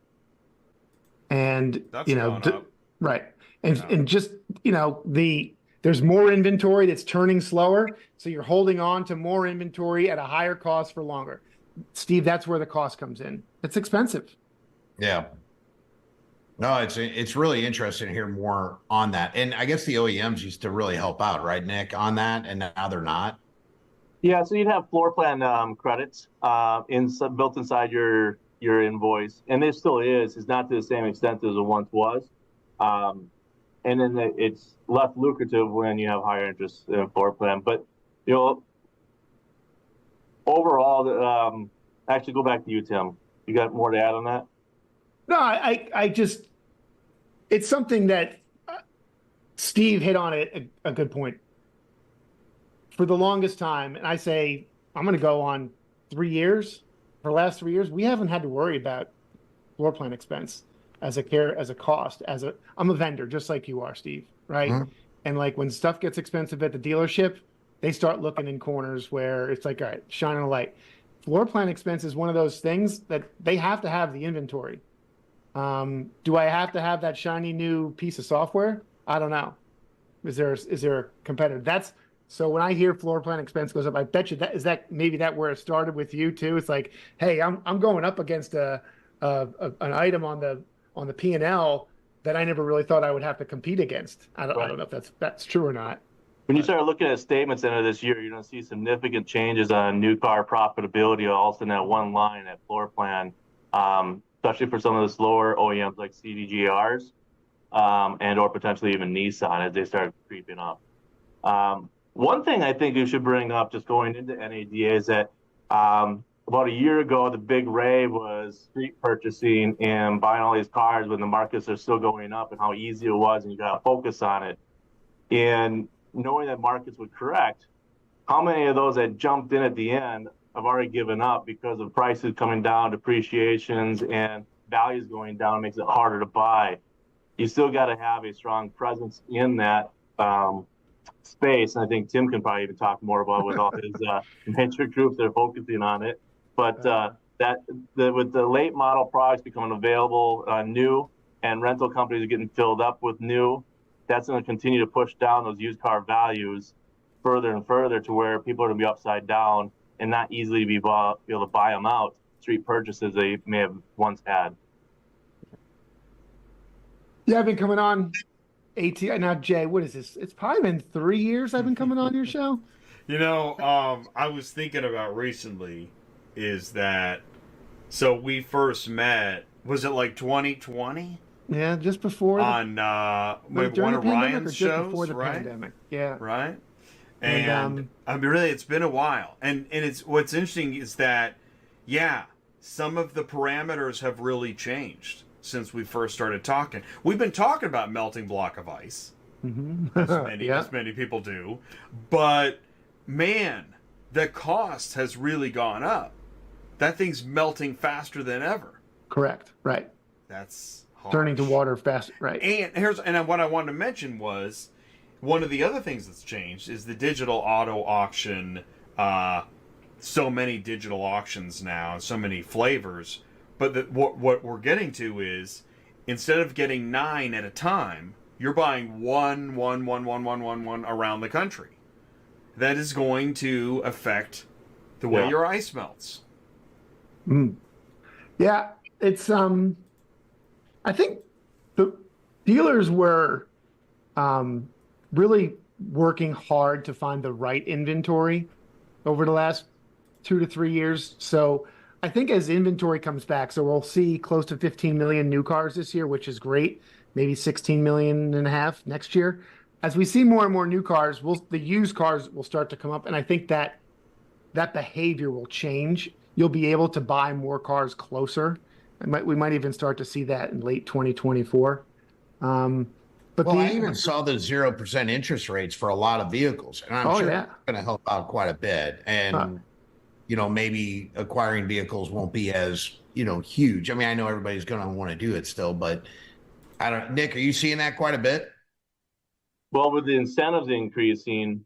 And, that's up. Right. And just, there's more inventory that's turning slower. So you're holding on to more inventory at a higher cost for longer. Steve, that's where the cost comes in. It's expensive. Yeah. No, it's really interesting to hear more on that. And I guess the OEMs used to really help out, right, Nick, on that, and now they're not. Yeah, so you'd have floor plan credits built inside your invoice, and there still is. It's not to the same extent as it once was. And then it's less lucrative when you have higher interest in a floor plan. But, overall, actually go back to you, Tim. You got more to add on that? No, I just, it's something that Steve hit on it, a good point. For the longest time, and I say, I'm going to go on 3 years, for the last 3 years, we haven't had to worry about floor plan expense as a cost. I'm a vendor, just like you are, Steve, right? Mm-hmm. And like when stuff gets expensive at the dealership, they start looking in corners where it's like, all right, shining a light. Floor plan expense is one of those things that they have to have the inventory. Do I have to have that shiny new piece of software? I don't know. Is there a competitor? So when I hear floor plan expense goes up, I bet you maybe that where it started with you too. It's like, hey, I'm going up against an item on the P&L that I never really thought I would have to compete against. I don't know if that's true or not. When you start looking at statements into this year, you're going to see significant changes on new car profitability, also in that one line, that floor plan, especially for some of the slower OEMs like CDGRs. and or potentially even Nissan as they start creeping up. One thing I think you should bring up just going into NADA is that about a year ago, the big rave was street purchasing and buying all these cars when the markets are still going up and how easy it was, and you got to focus on it. And knowing that markets would correct, how many of those that jumped in at the end have already given up because of prices coming down, depreciations, and values going down makes it harder to buy. You still got to have a strong presence in that space. And I think Tim can probably even talk more about with all his venture groups that are focusing on it. But with the late model products becoming available new and rental companies are getting filled up with new, that's going to continue to push down those used car values further and further to where people are going to be upside down and not easily be able to buy them out, street purchases they may have once had. Yeah, I've been coming on ATI. Now, Jay, what is this? It's probably been 3 years I've been coming on your show. I was thinking about recently is that, so we first met, was it like 2020? Yeah, just before. On one of Ryan's shows, before the right? pandemic. Yeah. Right? And I mean, really, it's been a while. And it's what's interesting is that, yeah, some of the parameters have really changed since we first started talking. We've been talking about melting block of ice, as many people do, but man, the cost has really gone up. That thing's melting faster than ever. Correct. Right. That's harsh. Turning to water fast. Right. And what I wanted to mention was one of the other things that's changed is the digital auto auction. So many digital auctions now, so many flavors. But what we're getting to is, instead of getting 9 at a time, you're buying one around the country. That is going to affect the way your ice melts. Yeah, it's I think the dealers were really working hard to find the right inventory over the last 2 to 3 years. So I think as inventory comes back, so we'll see close to 15 million new cars this year, which is great. Maybe 16 million and a half next year. As we see more and more new cars, the used cars will start to come up. And I think that behavior will change. You'll be able to buy more cars closer. We might even start to see that in late 2024. I even saw the 0% interest rates for a lot of vehicles, and I'm sure it's going to help out quite a bit. And maybe acquiring vehicles won't be as huge. I mean, I know everybody's going to want to do it still, but I don't. Nick, are you seeing that quite a bit? Well, with the incentives increasing,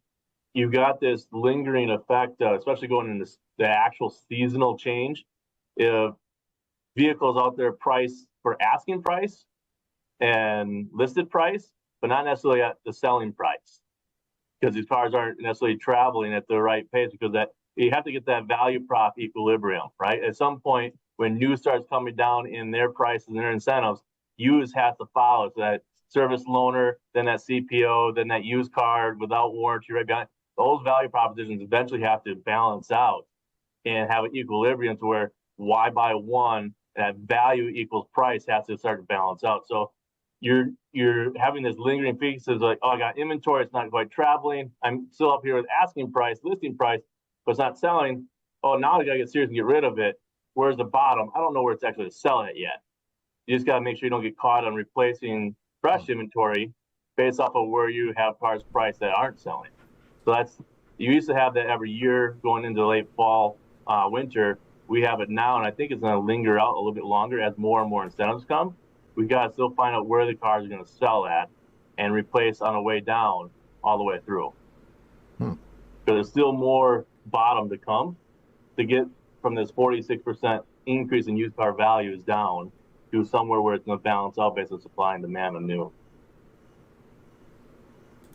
you've got this lingering effect, especially going into the actual seasonal change. If vehicles out there priced for asking price and listed price, but not necessarily at the selling price, because these cars aren't necessarily traveling at the right pace, because that you have to get that value prop equilibrium, right? At some point, when new starts coming down in their prices and their incentives, used has to follow. So that service loaner, then that CPO, then that used car without warranty right behind. Those value propositions eventually have to balance out and have an equilibrium to where why buy one, that value equals price has to start to balance out. So you're having this lingering pieces like, oh, I got inventory, it's not quite traveling. I'm still up here with asking price, listing price, but it's not selling. Oh, now I gotta get serious and get rid of it. Where's the bottom? I don't know where it's actually selling it yet. You just gotta make sure you don't get caught on replacing fresh inventory based off of where you have cars priced that aren't selling. So you used to have that every year going into late fall, winter. We have it now, and I think it's going to linger out a little bit longer as more and more incentives come. We've got to still find out where the cars are going to sell at and replace on the way down all the way through. So there's still more bottom to come to get from this 46% increase in used car values down to somewhere where it's going to balance out based on supply and demand of new.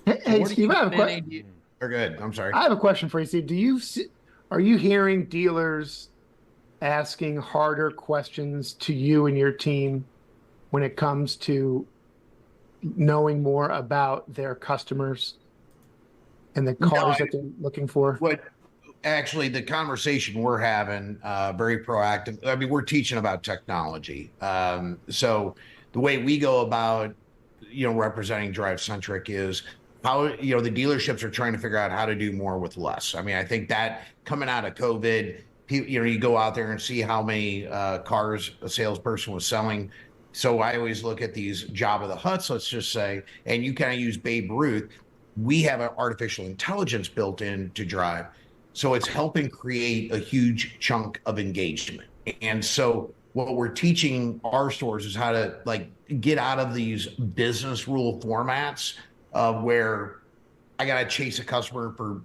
Hey Steve, I have a question. Or good. I'm sorry. I have a question for you, Steve. Are you hearing dealers asking harder questions to you and your team when it comes to knowing more about their customers and the cars that they're looking for? Actually, the conversation we're having, very proactive. I mean, we're teaching about technology. So the way we go about representing DRIVECENTRIC is how, the dealerships are trying to figure out how to do more with less. I mean, I think that coming out of COVID, you go out there and see how many cars a salesperson was selling. So I always look at these Jabba the Hutts, let's just say, and you kind of use Babe Ruth. We have an artificial intelligence built in to Drive. So it's helping create a huge chunk of engagement. And so what we're teaching our stores is how to get out of these business rule formats where I got to chase a customer for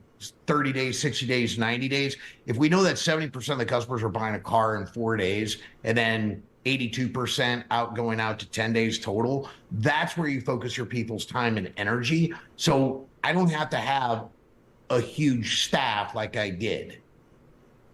30 days, 60 days, 90 days. If we know that 70% of the customers are buying a car in 4 days and then 82% going out to 10 days total, that's where you focus your people's time and energy. So I don't have to have a huge staff like I did.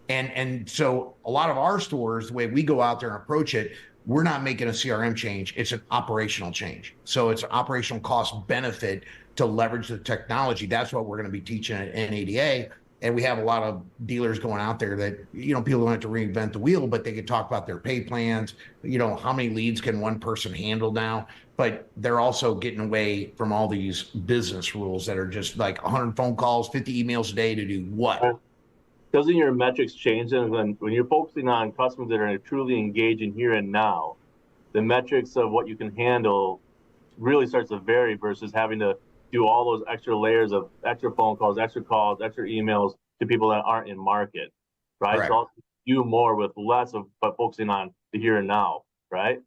And so a lot of our stores, the way we go out there and approach it, we're not making a CRM change. It's an operational change. So it's an operational cost benefit to leverage the technology. That's what we're going to be teaching at NADA. And we have a lot of dealers going out there that, people don't have to reinvent the wheel, but they can talk about their pay plans, how many leads can one person handle now, but they're also getting away from all these business rules that are just like 100 phone calls, 50 emails a day to do what? Doesn't your metrics change then when you're focusing on customers that are truly engaging here and now? The metrics of what you can handle really starts to vary versus having to do all those extra layers of extra phone calls, extra emails to people that aren't in market, right? Correct. So I'll do more with less of, but focusing on the here and now, right?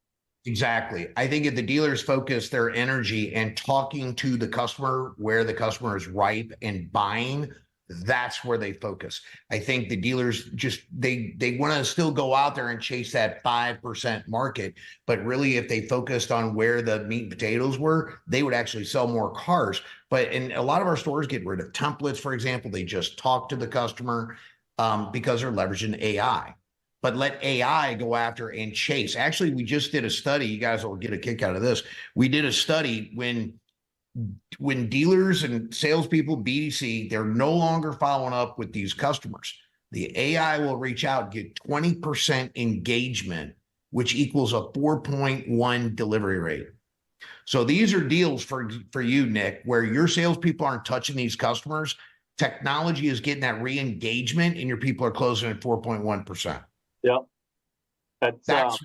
Exactly. I think if the dealers focus their energy and talking to the customer where the customer is ripe and buying, that's where they focus. I think the dealers just, they want to still go out there and chase that 5% market, but really if they focused on where the meat and potatoes were, they would actually sell more cars. But in a lot of our stores get rid of templates, for example, they just talk to the customer because they're leveraging AI. But let AI go after and chase. Actually, we just did a study. You guys will get a kick out of this. We did a study when dealers and salespeople, BDC, they're no longer following up with these customers. The AI will reach out, get 20% engagement, which equals a 4.1 delivery rate. So these are deals for you, Nick, where your salespeople aren't touching these customers. Technology is getting that re-engagement and your people are closing at 4.1%. Yep. That's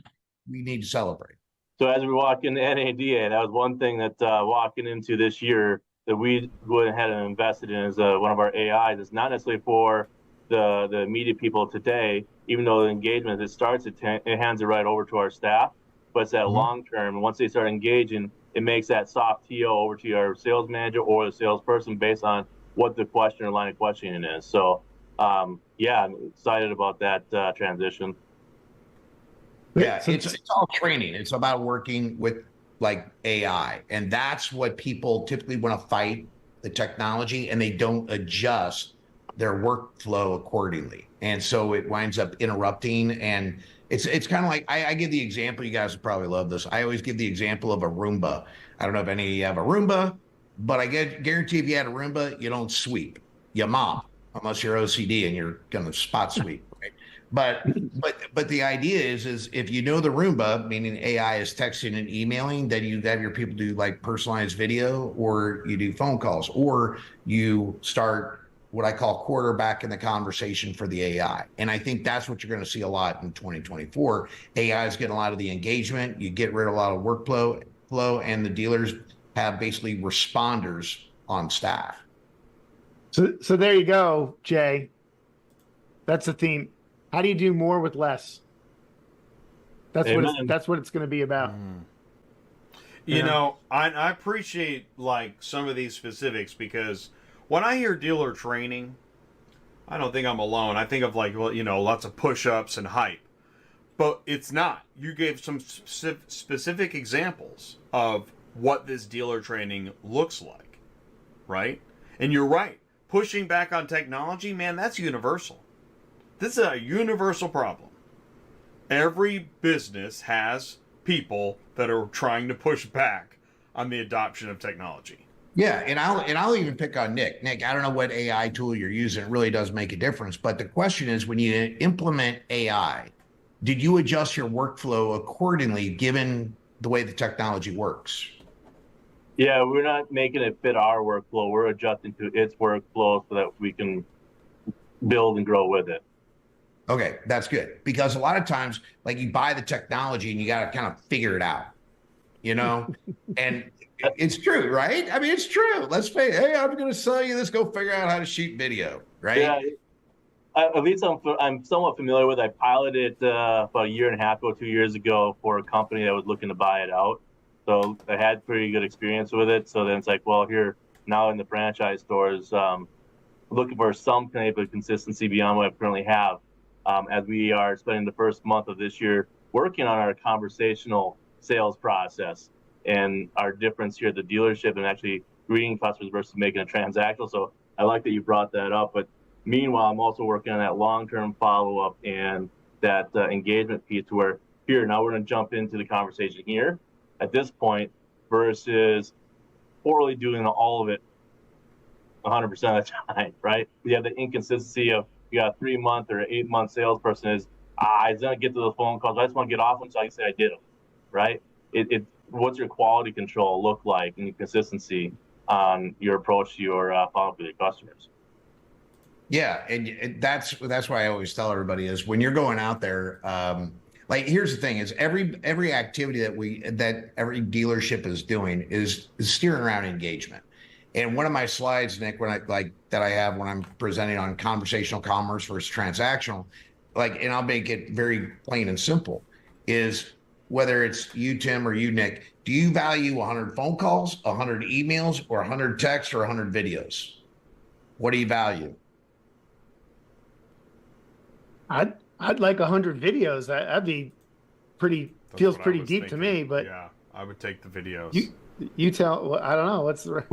we need to celebrate. So as we walk into NADA, that was one thing that walking into this year that we went ahead and invested in is one of our AIs. It's not necessarily for the media people today, even though the engagement, it starts, it hands it right over to our staff, but it's that long term. And once they start engaging, it makes that soft TO over to our sales manager or the salesperson based on what the question or line of questioning is. So yeah, I'm excited about that transition. Yeah, it's all training. It's about working with AI. And that's what people typically want to fight, the technology, and they don't adjust their workflow accordingly. And so it winds up interrupting. And it's kind of like, I give the example, you guys will probably love this. I always give the example of a Roomba. I don't know if any of you have a Roomba, but I guarantee if you had a Roomba, you don't sweep, you mop, unless you're OCD and you're going to spot sweep. Right? But the idea is if you know the Roomba, meaning AI is texting and emailing, then you have your people do personalized video, or you do phone calls, or you start what I call quarterback in the conversation for the AI. And I think that's what you're going to see a lot in 2024. AI is getting a lot of the engagement. You get rid of a lot of workflow, and the dealers have basically responders on staff. So there you go, Jay. That's the theme. How do you do more with less? That's what it's going to be about. You know, I appreciate some of these specifics, because when I hear dealer training, I don't think I'm alone. I think of lots of push-ups and hype, but it's not. You gave some specific examples of what this dealer training looks like, right? And you're right. Pushing back on technology, man, that's universal. This is a universal problem. Every business has people that are trying to push back on the adoption of technology. Yeah, and I'll even pick on Nick. Nick, I don't know what AI tool you're using. It really does make a difference. But the question is, when you implement AI, did you adjust your workflow accordingly given the way the technology works? Yeah, we're not making it fit our workflow. We're adjusting to its workflow so that we can build and grow with it. Okay, that's good. Because a lot of times, like, you buy the technology and you got to kind of figure it out, you know? And it's true, right? I mean, it's true. Let's say, hey, I'm going to sell you this. Go figure out how to shoot video, right? Yeah. At least I'm somewhat familiar with it. I piloted about a year and a half ago, 2 years ago, for a company that was looking to buy it out. So I had pretty good experience with it. So then it's like, well, here now in the franchise stores, looking for some type of consistency beyond what I currently have, as we are spending the first month of this year working on our conversational sales process and our difference here at the dealership and actually greeting customers versus making a transactional. So I like that you brought that up. But meanwhile, I'm also working on that long-term follow-up and that engagement piece to where here, now we're going to jump into the conversation here at this point versus poorly doing all of it 100% of the time, right? We have the inconsistency of you got a 3-month or 8-month salesperson is, I was going to get to the phone calls. I just want to get off them so I can say I did them, right? What's your quality control look like and consistency on your approach to your follow-up with your customers? Yeah, and that's why I always tell everybody is when you're going out there, like, here's the thing: is every activity that every dealership is doing is steering around engagement. And one of my slides, Nick, when I have when I'm presenting on conversational commerce versus transactional, and I'll make it very plain and simple, is whether it's you, Tim, or you, Nick, do you value 100 phone calls, 100 emails, or 100 texts, or 100 videos? What do you value? I'd like 100 videos. That'd be feels pretty deep to me. But yeah, I would take the videos. You tell. Well, I don't know. What's the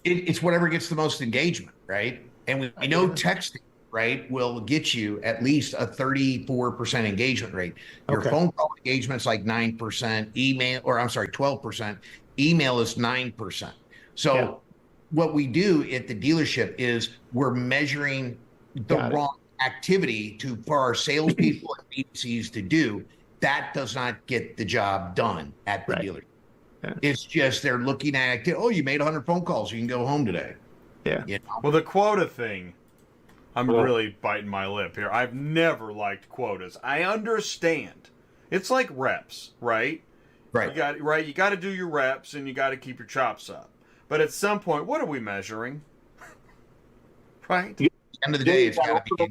it's whatever gets the most engagement, right? And we know texting, right, will get you at least a 34% engagement rate. Your phone call engagement's like 9%. Email, or I'm sorry, 12%. Email is 9%. So what we do at the dealership is we're measuring the wrong activity for our salespeople and BDCs to do. That does not get the job done at the dealership. Yeah. It's just they're looking at it. Oh, you made 100 phone calls. You can go home today. Yeah. You know? Well, the quota thing, I'm really biting my lip here. I've never liked quotas. I understand. It's like reps, right? Right. You got to do your reps and you got to keep your chops up. But at some point, what are we measuring? Right? At the end of the day, it's got to be.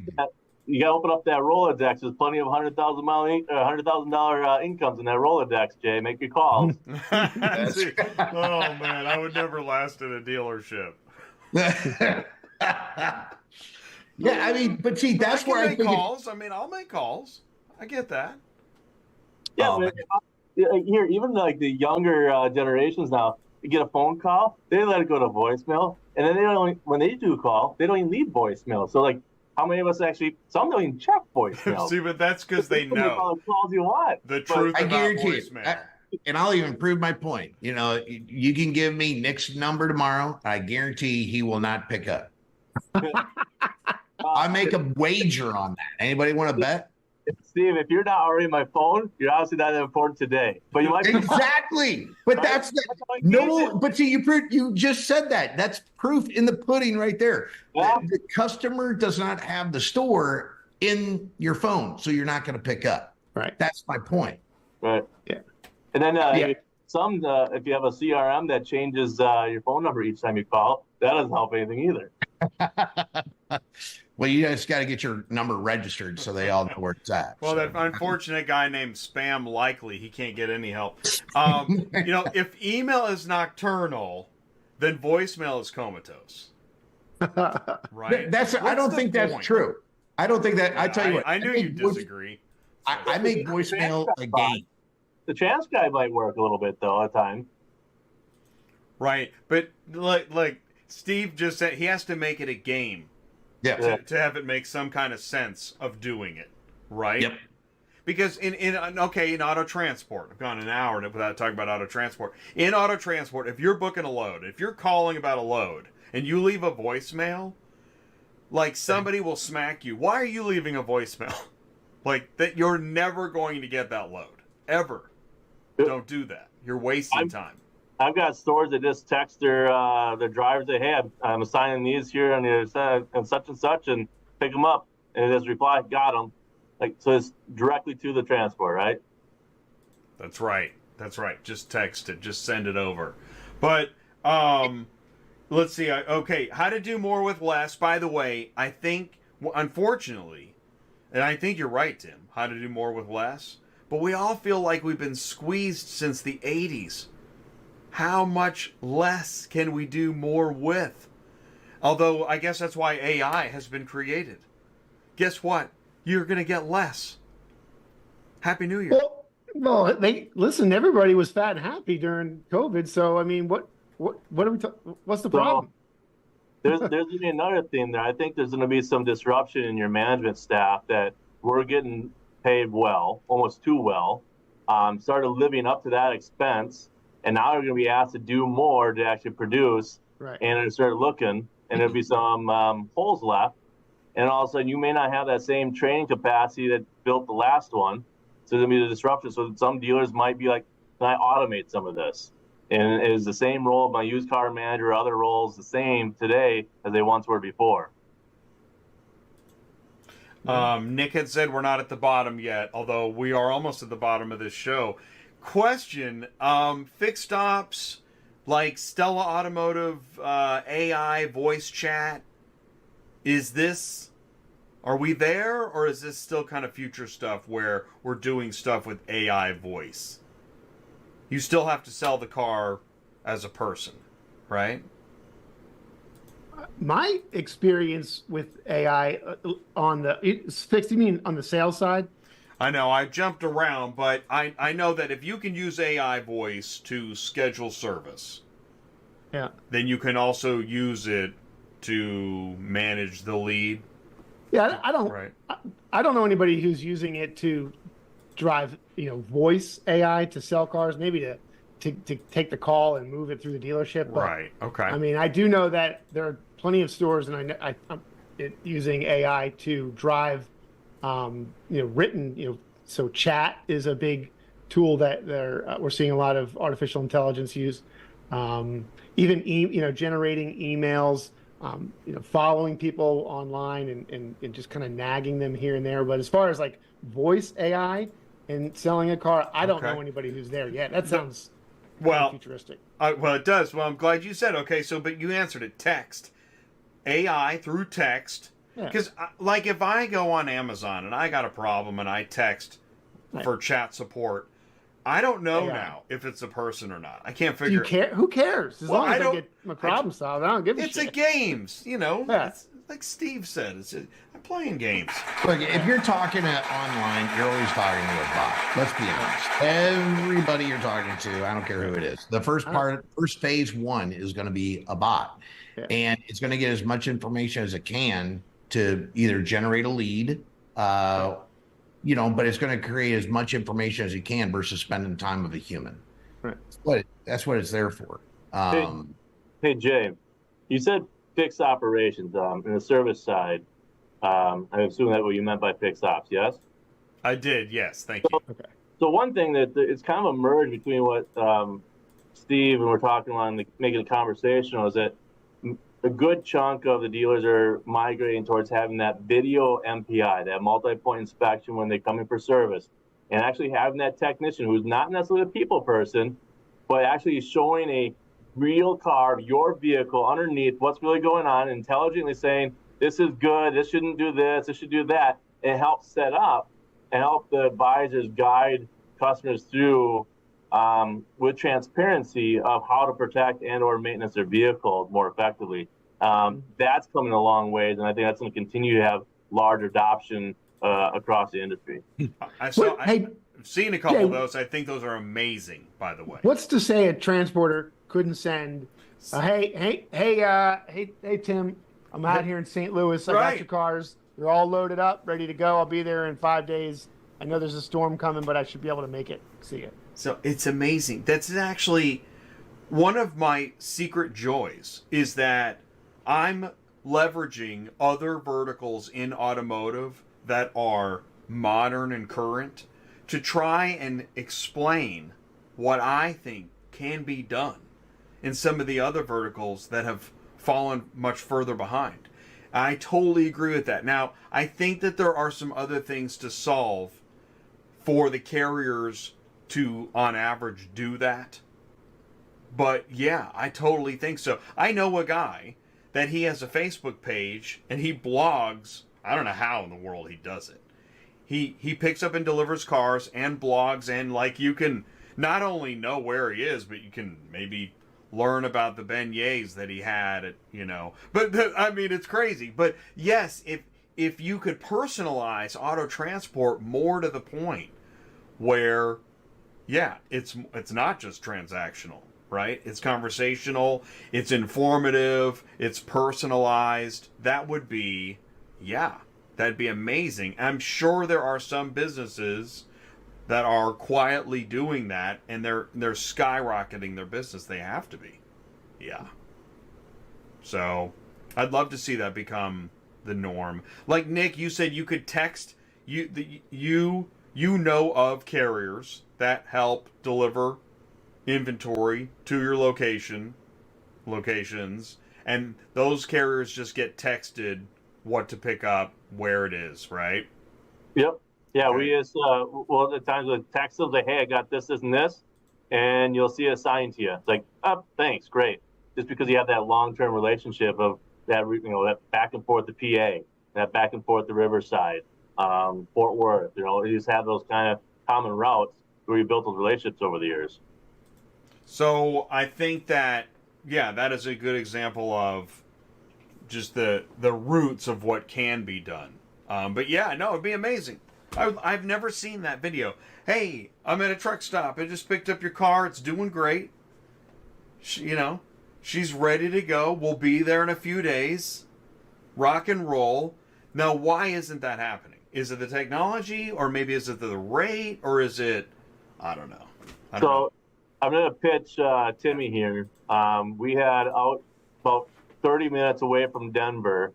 You got to open up that Rolodex. There's plenty of $100,000 incomes in that Rolodex, Jay. Make your calls. See, oh, man, I would never last at a dealership. Yeah, I mean, but see, that's where I think calls. I mean, I'll make calls. I get that. Yeah, but here, even like the younger generations now, you get a phone call, they let it go to voicemail, and then when they do call, they don't even leave voicemail. So like, how many of us actually? Some don't even check voicemail. See, but that's because they know calls you want. The truth about voicemail. And I'll even prove my point. You know, you can give me Nick's number tomorrow. I guarantee he will not pick up. I make a wager on that. Anybody want to bet? Steve, if you're not already on my phone, you're obviously not that important today. But you might be exactly. But that's no. But see, you just said that. That's proof in the pudding right there. Yeah. The customer does not have the store in your phone, so you're not going to pick up. Right. That's my point. Right. Yeah. And then if you have a CRM that changes your phone number each time you call, that doesn't help anything either. Well, you just got to get your number registered so they all know where it's at. Well, that unfortunate guy named Spam Likely, he can't get any help. If email is nocturnal, then voicemail is comatose. Right? I don't think that's true. I don't think that. I tell you what. I knew you'd disagree. I make voicemail a game. The chance guy might work a little bit though at times. Right, but like Steve just said, he has to make it a game. Yeah. To have it make some kind of sense of doing it, right? Yep. Because in auto transport, I've gone an hour without talking about auto transport. In auto transport, if you're booking a load, if you're calling about a load, and you leave a voicemail, like somebody will smack you. Why are you leaving a voicemail? Like that, you're never going to get that load ever. Don't do that. You're wasting time. I've got stores that just text their drivers that, hey, I'm assigning these here on the and such, and pick them up, and it just reply, got them. Like, so it's directly to the transport, right? That's right. That's right. Just text it. Just send it over. But let's see. Okay, how to do more with less. By the way, I think, unfortunately, and I think you're right, Tim, how to do more with less. But we all feel like we've been squeezed since the 80s. How much less can we do more with? Although, I guess that's why AI has been created. Guess what? You're going to get less. Happy New Year. Well, listen. Everybody was fat and happy during COVID. So, I mean, what are we? What's the problem? There's going to be another thing there. I think there's going to be some disruption in your management staff that we're getting paid well, almost too well. Started living up to that expense, and now they're going to be asked to do more to actually produce. Right. And it'll start looking, and there'll be some holes left. And all of a sudden, you may not have that same training capacity that built the last one. So there'll be the disruption. So some dealers might be like, can I automate some of this? And is the same role of my used car manager or other roles the same today as they once were before? Nick had said we're not at the bottom yet, although we are almost at the bottom of this show. Question, fixed ops like Stella Automotive, AI, voice chat, are we there, or is this still kind of future stuff where we're doing stuff with AI voice? You still have to sell the car as a person, right? My experience with AI it's fixed. You mean on the sales side? I know I jumped around, but I know that if you can use AI voice to schedule service, yeah, then you can also use it to manage the lead. Yeah, I don't. Right. I don't know anybody who's using it to drive, voice AI to sell cars. Maybe to take the call and move it through the dealership. But, Right. Okay. I mean, I do know that there are plenty of stores, and I'm using AI to drive, written. So chat is a big tool that we're seeing a lot of artificial intelligence use. Even generating emails. Following people online and just kind of nagging them here and there. But as far as like voice AI and selling a car, I don't know anybody who's there yet. That sounds futuristic. Well, it does. Well, I'm glad you said, okay, but you answered it. Text. AI through text. Because, like, if I go on Amazon and I got a problem and I text for chat support, I don't know now if it's a person or not. I can't figure. Do you care? Who cares? As long as I get my problem solved, I don't give a shit. It's a games, Yeah. It's, like Steve said, I'm playing games. Look, if you're talking online, you're always talking to a bot. Let's be honest. Everybody you're talking to, I don't care who it is. The first phase one is going to be a bot, and it's going to get as much information as it can to either generate a lead. But it's going to create as much information as it can versus spending time with a human. Right. That's what it's there for. Hey, Jay, you said fixed operations in the service side. I assume that's what you meant by fixed ops, yes? I did, yes. Thank you. Okay. So one thing that it's kind of a merge between what Steve and we're talking on making it conversational is that a good chunk of the dealers are migrating towards having that video MPI, that multi-point inspection when they come in for service, and actually having that technician who's not necessarily a people person, but actually showing a real car, your vehicle underneath what's really going on, intelligently saying, this is good, this shouldn't do this should do that, and help set up and help the advisors guide customers through with transparency of how to protect and or maintenance their vehicle more effectively. That's coming a long ways, and I think that's going to continue to have large adoption across the industry. I've seen a couple of those. I think those are amazing, by the way. What's to say a transporter couldn't send, hey, Tim, I'm out here in St. Louis. I got your cars. They're all loaded up, ready to go. I'll be there in 5 days. I know there's a storm coming, but I should be able to make it. See it. So it's amazing. That's actually one of my secret joys is that I'm leveraging other verticals in automotive that are modern and current to try and explain what I think can be done in some of the other verticals that have fallen much further behind. I totally agree with that. Now, I think that there are some other things to solve for the carriers to, on average, do that. But yeah, I totally think so. I know a guy that he has a Facebook page and he blogs. I don't know how in the world he does it. He picks up and delivers cars and blogs, and like you can not only know where he is, but you can maybe learn about the beignets that he had at, you know. But I mean, it's crazy. But yes, if you could personalize auto transport more to the point where, yeah, it's not just transactional, right? It's conversational, it's informative, it's personalized. That would be, yeah, that'd be amazing. I'm sure there are some businesses that are quietly doing that, and they're skyrocketing their business. They have to be. Yeah. So I'd love to see that become the norm. Like Nick, you said you could text, you know of carriers that help deliver inventory to your locations, and those carriers just get texted what to pick up, where it is, right? Yep. Yeah, okay. We just, well, at times with text them, say, hey, I got this, this, and this, and you'll see it assigned to you. It's like, oh, thanks, great. Just because you have that long-term relationship of that, you know, that back and forth to PA, that back and forth to Riverside, Fort Worth, you know, you just have those kind of common routes where you built those relationships over the years. So I think that, yeah, that is a good example of just the roots of what can be done. But yeah, no, it'd be amazing. I've never seen that video. Hey, I'm at a truck stop. I just picked up your car. It's doing great. You know, she's ready to go. We'll be there in a few days. Rock and roll. Now, why isn't that happening? Is it the technology, or maybe is it the rate, or is it, I don't know. So I'm going to pitch Timmy here. We had out about 30 minutes away from Denver,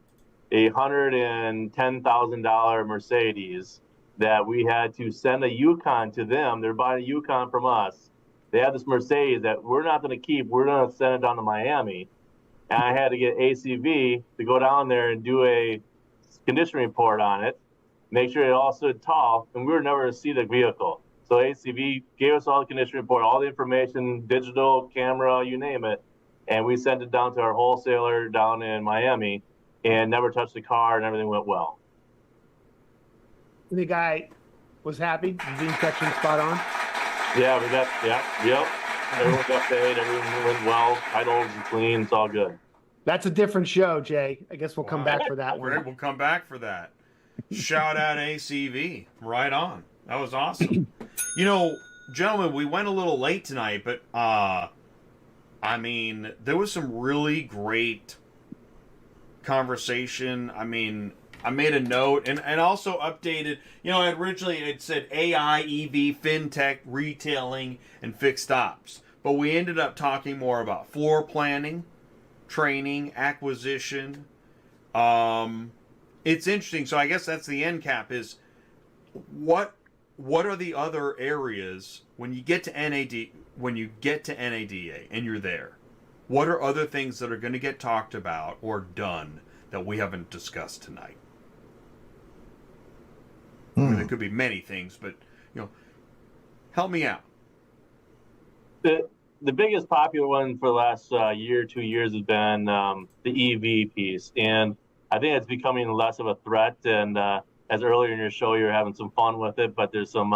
a $110,000 Mercedes that we had to send a Yukon to them. They're buying a Yukon from us. They have this Mercedes that we're not going to keep. We're going to send it down to Miami. And I had to get ACV to go down there and do a condition report on it, make sure it all stood tall, and we were never to see the vehicle. So ACV gave us all the condition report, all the information, digital, camera, you name it, and we sent it down to our wholesaler down in Miami and never touched the car, and everything went well. The guy was happy. The inspection spot on. Yeah, we got, yep. Everyone got paid. Everything went well. Titles and clean. It's all good. That's a different show, Jay. I guess we'll come back for that one. Right, we'll come back for that. Shout out ACV. Right on. That was awesome. You know, gentlemen, we went a little late tonight, but I mean, there was some really great conversation. I mean, I made a note and also updated. You know, originally it said AI, EV, fintech, retailing, and fixed ops. But we ended up talking more about floor planning, training, acquisition. It's interesting. So I guess that's the end cap is what are the other areas when you get to NADA and you're there? What are other things that are going to get talked about or done that we haven't discussed tonight? I mean, there could be many things, but you know, help me out. The biggest popular one for the last year, 2 years has been the EV piece, and I think it's becoming less of a threat. And as earlier in your show, you're having some fun with it, but there's some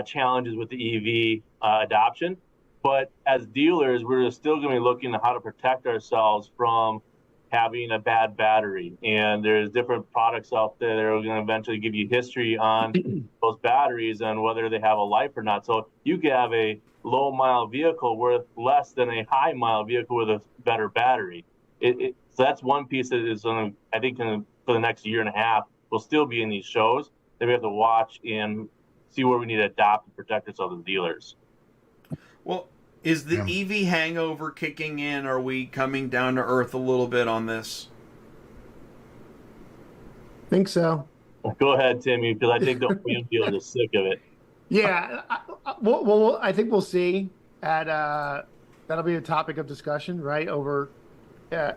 challenges with the EV adoption. But as dealers, we're still going to be looking at how to protect ourselves from having a bad battery. And there's different products out there that are going to eventually give you history on those batteries and whether they have a life or not. So you could have a low mile vehicle worth less than a high mile vehicle with a better battery. So that's one piece that is going to, I think, for the next year and a half, will still be in these shows. Then we have to watch and see where we need to adopt and protect ourselves as dealers. Well, is the EV hangover kicking in? Are we coming down to earth a little bit on this? Think so. Go ahead, Timmy, because I think the OEM dealers are sick of it. Yeah, well, I think we'll see at that'll be a topic of discussion, right, over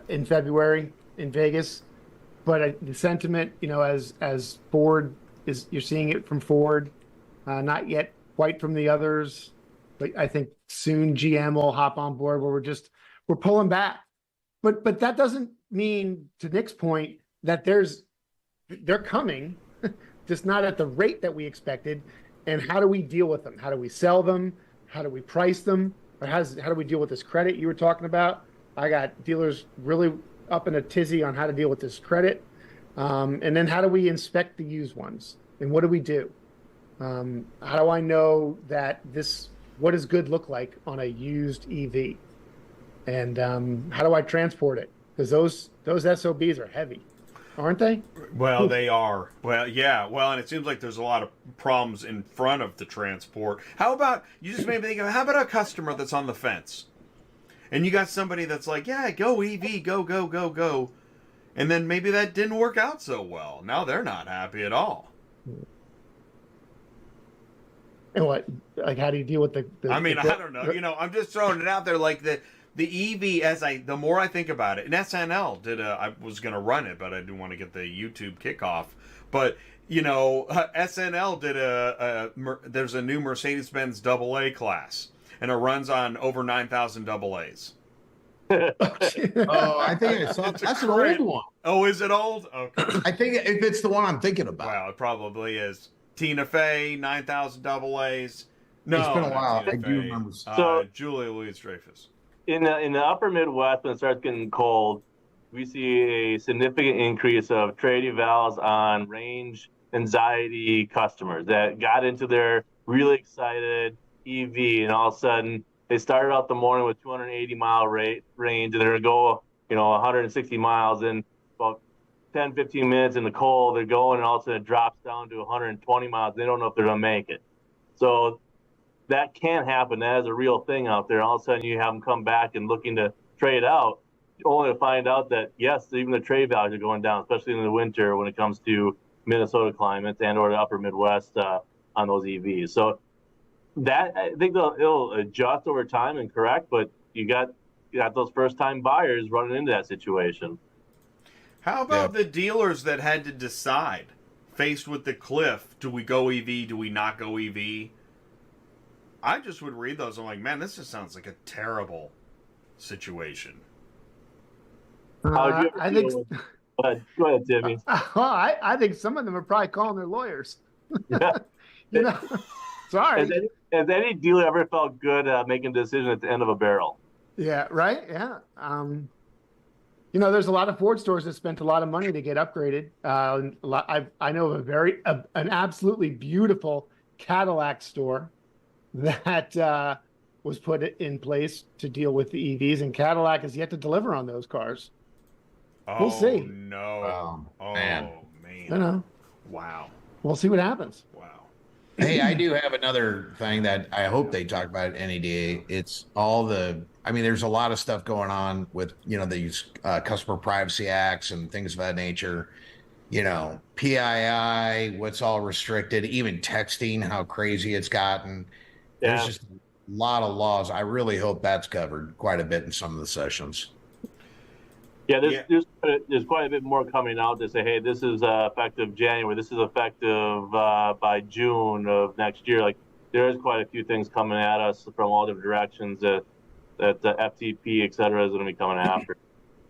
in February in Vegas. But the sentiment, as Ford you're seeing it from Ford, not yet quite from the others, but I think soon GM will hop on board where we're pulling back. But that doesn't mean, to Nick's point, that they're coming, just not at the rate that we expected. And how do we deal with them? How do we sell them? How do we price them? Or how do we deal with this credit you were talking about? I got dealers really up in a tizzy on how to deal with this credit. And then how do we inspect the used ones? And what do we do? How do I know that what does good look like on a used EV? And how do I transport it? Because those SOBs are heavy, aren't they? Well, they are. Well, yeah. Well, and it seems like there's a lot of problems in front of the transport. How about, you just made me think of, how about a customer that's on the fence? And you got somebody that's like, yeah, go EV, go, go, go, go. And then maybe that didn't work out so well. Now they're not happy at all. And what? Like, how do you deal with the I mean, I don't know. I'm just throwing it out there. Like the EV, the more I think about it, and SNL I was going to run it, but I didn't want to get the YouTube kickoff. But, SNL did there's a new Mercedes-Benz AA class, and it runs on over 9,000 AA's. Oh, I think that's an old one. Oh, is it old? Okay. I think if it's the one I'm thinking about. Wow, it probably is. Tina Fey, 9,000 AA's. No, it's been a while. I do remember. So Julia Louis-Dreyfus. In the upper Midwest, when it starts getting cold, we see a significant increase of trade evals on range anxiety customers that got into their really excited EV, and all of a sudden they started out the morning with 280-mile range, and they're going to go, 160 miles. And about 10, 15 minutes in the cold, they're going, and all of a sudden it drops down to 120 miles. They don't know if they're going to make it. So that can happen. That is a real thing out there. All of a sudden you have them come back and looking to trade out, only to find out that, yes, even the trade values are going down, especially in the winter when it comes to Minnesota climates and or the upper Midwest on those EVs. So that, I think it'll adjust over time and correct, but you got those first-time buyers running into that situation. How about the dealers that had to decide, faced with the cliff, do we go EV, do we not go EV? I just would read those. I'm like, man, this just sounds like a terrible situation. I think. Go ahead, Timmy. I think some of them are probably calling their lawyers. Yeah. Sorry. Has any dealer ever felt good making a decision at the end of a barrel? Yeah. Right. Yeah. There's a lot of Ford stores that spent a lot of money to get upgraded. I know of an absolutely beautiful Cadillac store that was put in place to deal with the EVs, and Cadillac has yet to deliver on those cars. We'll see. No. Man. Wow. We'll see what happens. Wow. Hey, I do have another thing that I hope they talk about at NADA. It's there's a lot of stuff going on with, these customer privacy acts and things of that nature. PII, what's all restricted, even texting, how crazy it's gotten. Yeah. There's just a lot of laws. I really hope that's covered quite a bit in some of the sessions. Yeah, there's quite a bit more coming out to say, hey, this is effective January. This is effective by June of next year. Like, there is quite a few things coming at us from all different directions that the FTP, et cetera, is going to be coming after.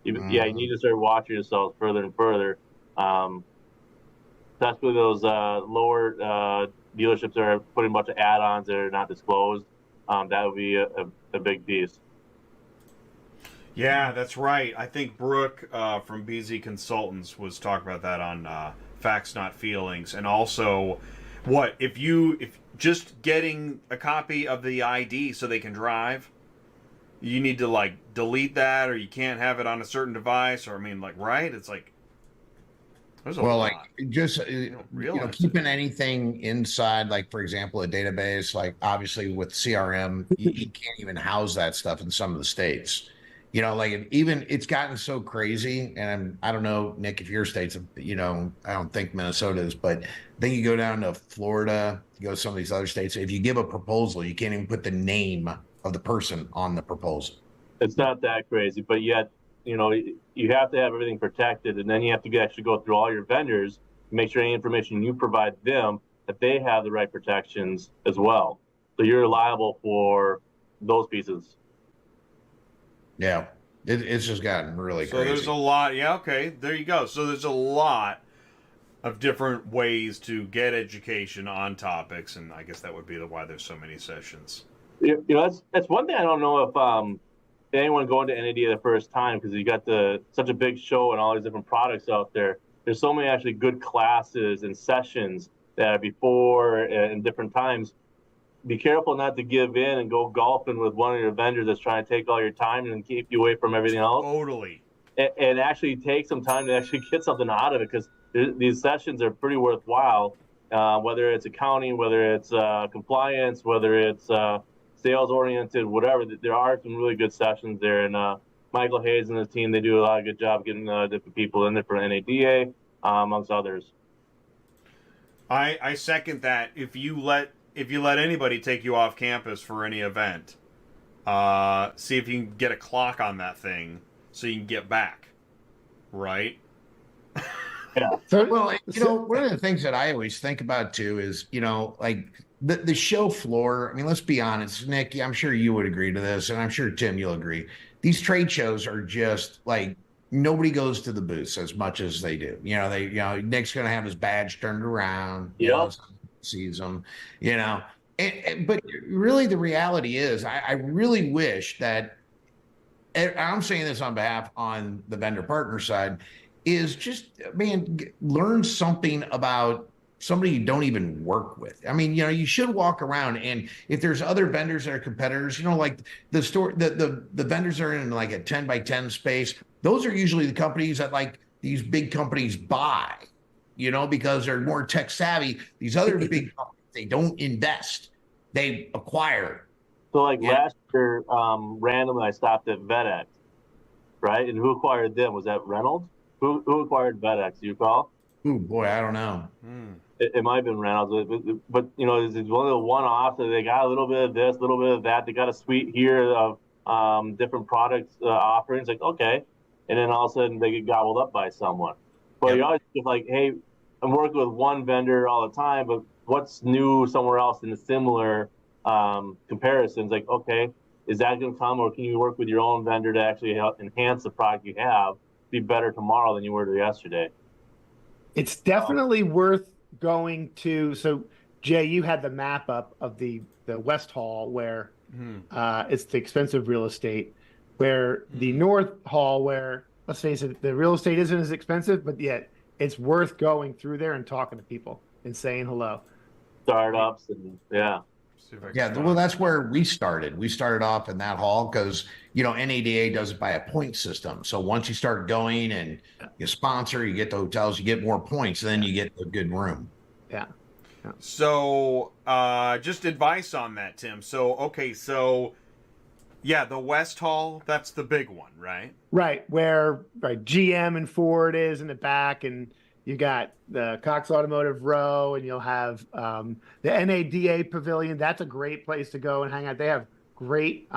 Yeah, you need to start watching yourselves further and further. Especially those lower dealerships that are putting a bunch of add-ons that are not disclosed. That would be a big piece. Yeah, that's right. I think Brooke from BZ Consultants was talking about that on Facts Not Feelings. And also, if just getting a copy of the ID so they can drive, you need to delete that, or you can't have it on a certain device, or right? It's like, there's a lot. Just keeping anything inside, like, for example, a database, like obviously with CRM, you can't even house that stuff in some of the states. Even it's gotten so crazy, and I don't know, Nick, if your state's, I don't think Minnesota is, but then you go down to Florida, you go to some of these other states. If you give a proposal, you can't even put the name of the person on the proposal. It's not that crazy, but yet, you have to have everything protected, and then you have to actually go through all your vendors, make sure any information you provide them, that they have the right protections as well. So you're liable for those pieces. Yeah, it's just gotten really crazy. So there's a lot. Yeah, okay, there you go. So there's a lot of different ways to get education on topics, and I guess that would be why there's so many sessions. That's one thing I don't know if anyone going to NADA the first time, because you got such a big show and all these different products out there. There's so many actually good classes and sessions that are before and different times. Be careful not to give in and go golfing with one of your vendors that's trying to take all your time and keep you away from everything else. Totally. And actually take some time to actually get something out of it, because these sessions are pretty worthwhile, whether it's accounting, whether it's compliance, whether it's sales oriented, whatever. There are some really good sessions there, and Michael Hayes and his team, they do a lot of good job getting different people in there for NADA, amongst others. I second that. If you let anybody take you off campus for any event, see if you can get a clock on that thing so you can get back, right? Yeah. Well, one of the things that I always think about too is, like the show floor. I mean, let's be honest, Nick, I'm sure you would agree to this, and I'm sure Tim, you'll agree. These trade shows are just like, nobody goes to the booths as much as they do. Nick's going to have his badge turned around. Sees them, but really the reality is I really wish that, and I'm saying this on behalf on the vendor partner side, is just, learn something about somebody you don't even work with. I mean, you should walk around, and if there's other vendors that are competitors, like the store, the vendors are in like a 10 by 10 space. Those are usually the companies that like these big companies buy, because they're more tech savvy. These other big companies, they don't invest, they acquire. So like last year, randomly I stopped at VetX, right? And who acquired them? Was that Reynolds? Who acquired VetX? Do you recall? Oh boy, I don't know. It might have been Reynolds, but it's one of the one-offs that they got a little bit of this, a little bit of that. They got a suite here of different products offerings. Like, okay, and then all of a sudden they get gobbled up by someone. But you always get like, hey, I'm working with one vendor all the time, but what's new somewhere else in the similar comparisons? Like, okay, is that going to come, or can you work with your own vendor to actually help enhance the product you have, be better tomorrow than you were yesterday? It's definitely worth going to. So, Jay, you had the map up of the West Hall where it's the expensive real estate, where the North Hall, where, let's face it, the real estate isn't as expensive, but yet it's worth going through there and talking to people and saying hello. Startups and well, that's where we started. We started off in that hall because NADA does it by a point system. So once you start going and you sponsor, you get the hotels, you get more points, then you get a good room. Yeah. So just advice on that, Tim. So the West Hall, that's the big one, right? Right, where GM and Ford is in the back, and you got the Cox Automotive Row, and you'll have the NADA Pavilion. That's a great place to go and hang out. They have great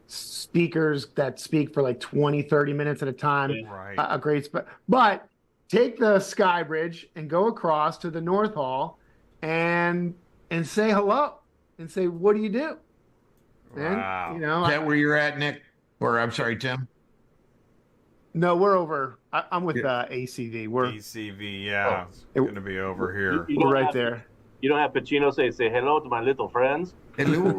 speakers that speak for like 20, 30 minutes at a time. Right. A great spot. But take the Sky Bridge and go across to the North Hall and say hello and say, what do you do? Wow. And, is that where you're at, Nick? Or I'm sorry, Tim? No, we're over. I'm with ACV. We're ACV, yeah. It's going to be over here. We're right there. You don't have Pacino say hello to my little friends? Hello.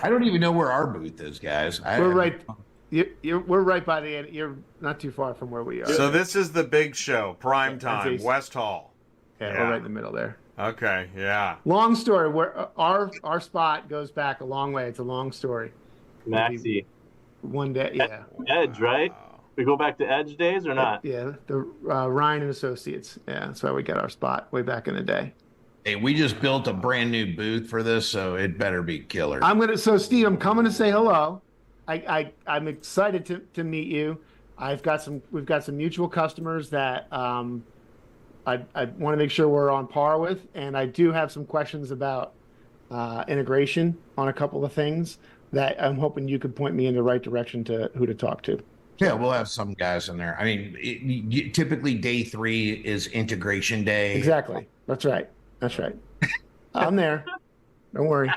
I don't even know where our booth is, guys. We're right. We're right by the end. You're not too far from where we are. So this is the big show, prime time, West Hall. Yeah, we're right in the middle there. Okay, yeah. Long story. Where our spot goes back a long way. It's a long story. Maxi. One day, yeah. Edge, right? We go back to Edge days or not? Yeah, the Ryan and Associates. Yeah, that's why we got our spot way back in the day. Hey, we just built a brand new booth for this, so it better be killer. So Steve, I'm coming to say hello. I'm excited to meet you. We've got some mutual customers that I want to make sure we're on par with, and I do have some questions about integration on a couple of things that I'm hoping you could point me in the right direction to who to talk to. Yeah, we'll have some guys in there. I mean, typically day 3 is integration day. Exactly. That's right. That's right. I'm there. Don't worry.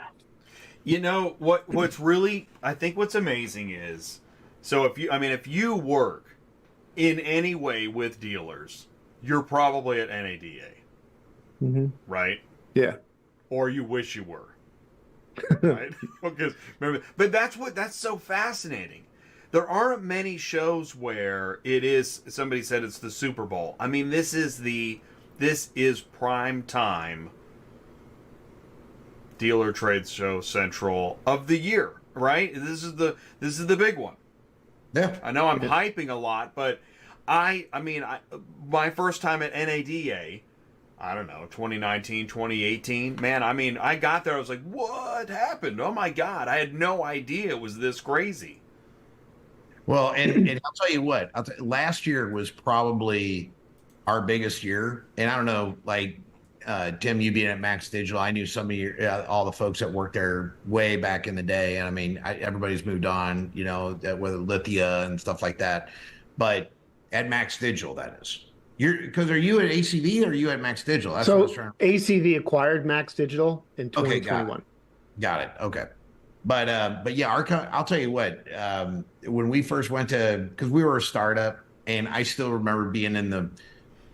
You know what's really, I think what's amazing is, so if you work in any way with dealers, you're probably at NADA, right? Yeah. Or you wish you were, right? Because remember, but that's so fascinating. There aren't many shows where it is. Somebody said it's the Super Bowl. I mean, this is prime time dealer trade show central of the year, right? This is the big one. Yeah, I know I'm hyping a lot, but I mean, my first time at NADA, I don't know, 2019, 2018, man, I mean, I got there, I was like, what happened? Oh my God, I had no idea it was this crazy. Well, and I'll tell you what, last year was probably our biggest year. And I don't know, like, Tim, you being at Max Digital, I knew some of your, all the folks that worked there way back in the day. And I mean, everybody's moved on, you know, with Lithia and stuff like that. But at Max Digital, that is. Are you at ACV or are you at Max Digital? That's what I was trying to... ACV acquired Max Digital in 2021. Okay, got it. Okay. But yeah, I'll tell you what, when we first went to, because we were a startup, and I still remember being in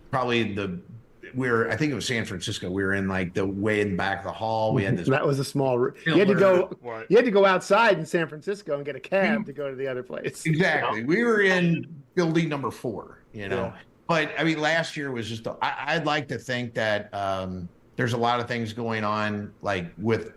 I think it was San Francisco. We were in like the way in the back of the hall. We had this. That was a small room. You had to go outside in San Francisco and get a cab to go to the other place. Exactly. We were in building number 4, you know. Yeah. But I mean, last year was just, I'd like to think that there's a lot of things going on, like with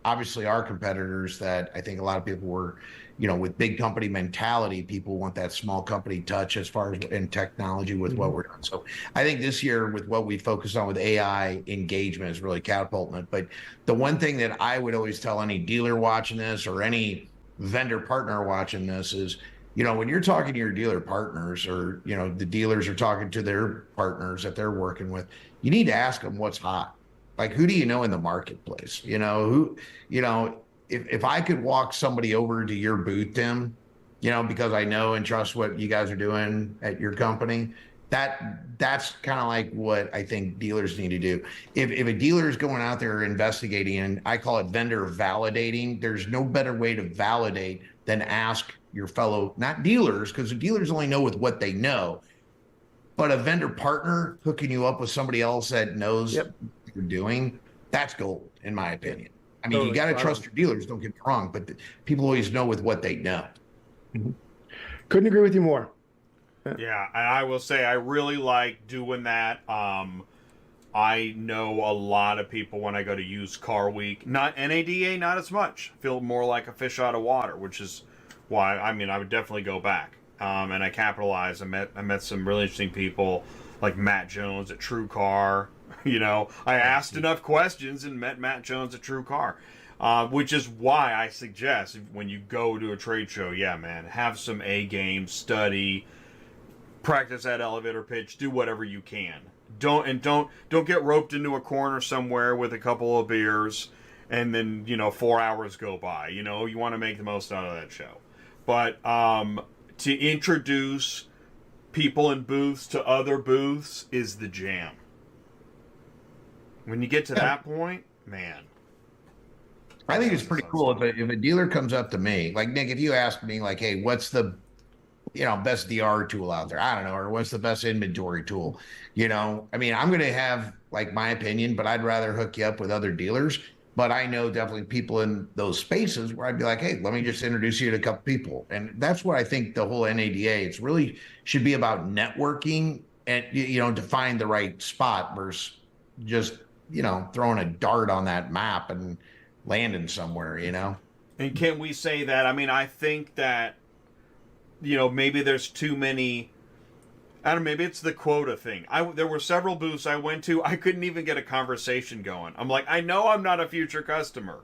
obviously our competitors, that I think a lot of people were, you know, with big company mentality, people want that small company touch as far as in technology with what we're doing. So I think this year with what we focus on with AI engagement is really catapulting it. But the one thing that I would always tell any dealer watching this or any vendor partner watching this is, you know, when you're talking to your dealer partners, or, you know, the dealers are talking to their partners that they're working with, you need to ask them what's hot. Like, who do you know in the marketplace? You know, if I could walk somebody over to your booth, Tim, you know, because I know and trust what you guys are doing at your company, that's kind of like what I think dealers need to do. If a dealer is going out there investigating, and I call it vendor validating, there's no better way to validate than ask your fellow, not dealers, because the dealers only know with what they know, but a vendor partner hooking you up with somebody else that knows what you're doing, that's gold, in my opinion. I mean, you got to trust your dealers, don't get me wrong, but people always know with what they know. Couldn't agree with you more. Yeah, and I will say I really like doing that. I know a lot of people when I go to used car week, not NADA, not as much. I feel more like a fish out of water, which is why, I mean, I would definitely go back. And I capitalized. I met some really interesting people like Matt Jones at True Car. You know, I asked enough questions and met Matt Jones at True Car, which is why I suggest when you go to a trade show, yeah, man, have some A game, study, practice that elevator pitch, do whatever you can. Don't get roped into a corner somewhere with a couple of beers and then, you know, 4 hours go by. You know, you want to make the most out of that show. But to introduce people in booths to other booths is the jam. When you get to that point, man. I think it's pretty cool if a dealer comes up to me, like Nick, if you ask me like, hey, what's the, you know, best DR tool out there? I don't know, or what's the best inventory tool? You know, I mean, I'm going to have like my opinion, but I'd rather hook you up with other dealers. But I know definitely people in those spaces where I'd be like, hey, let me just introduce you to a couple people. And that's what I think the whole NADA, it's really should be about networking and, you know, to find the right spot versus just, you know, throwing a dart on that map and landing somewhere, you know? And can we say that? I mean, I think that, you know, maybe there's too many, I don't know, maybe it's the quota thing. There were several booths I went to, I couldn't even get a conversation going. I'm like, I know I'm not a future customer,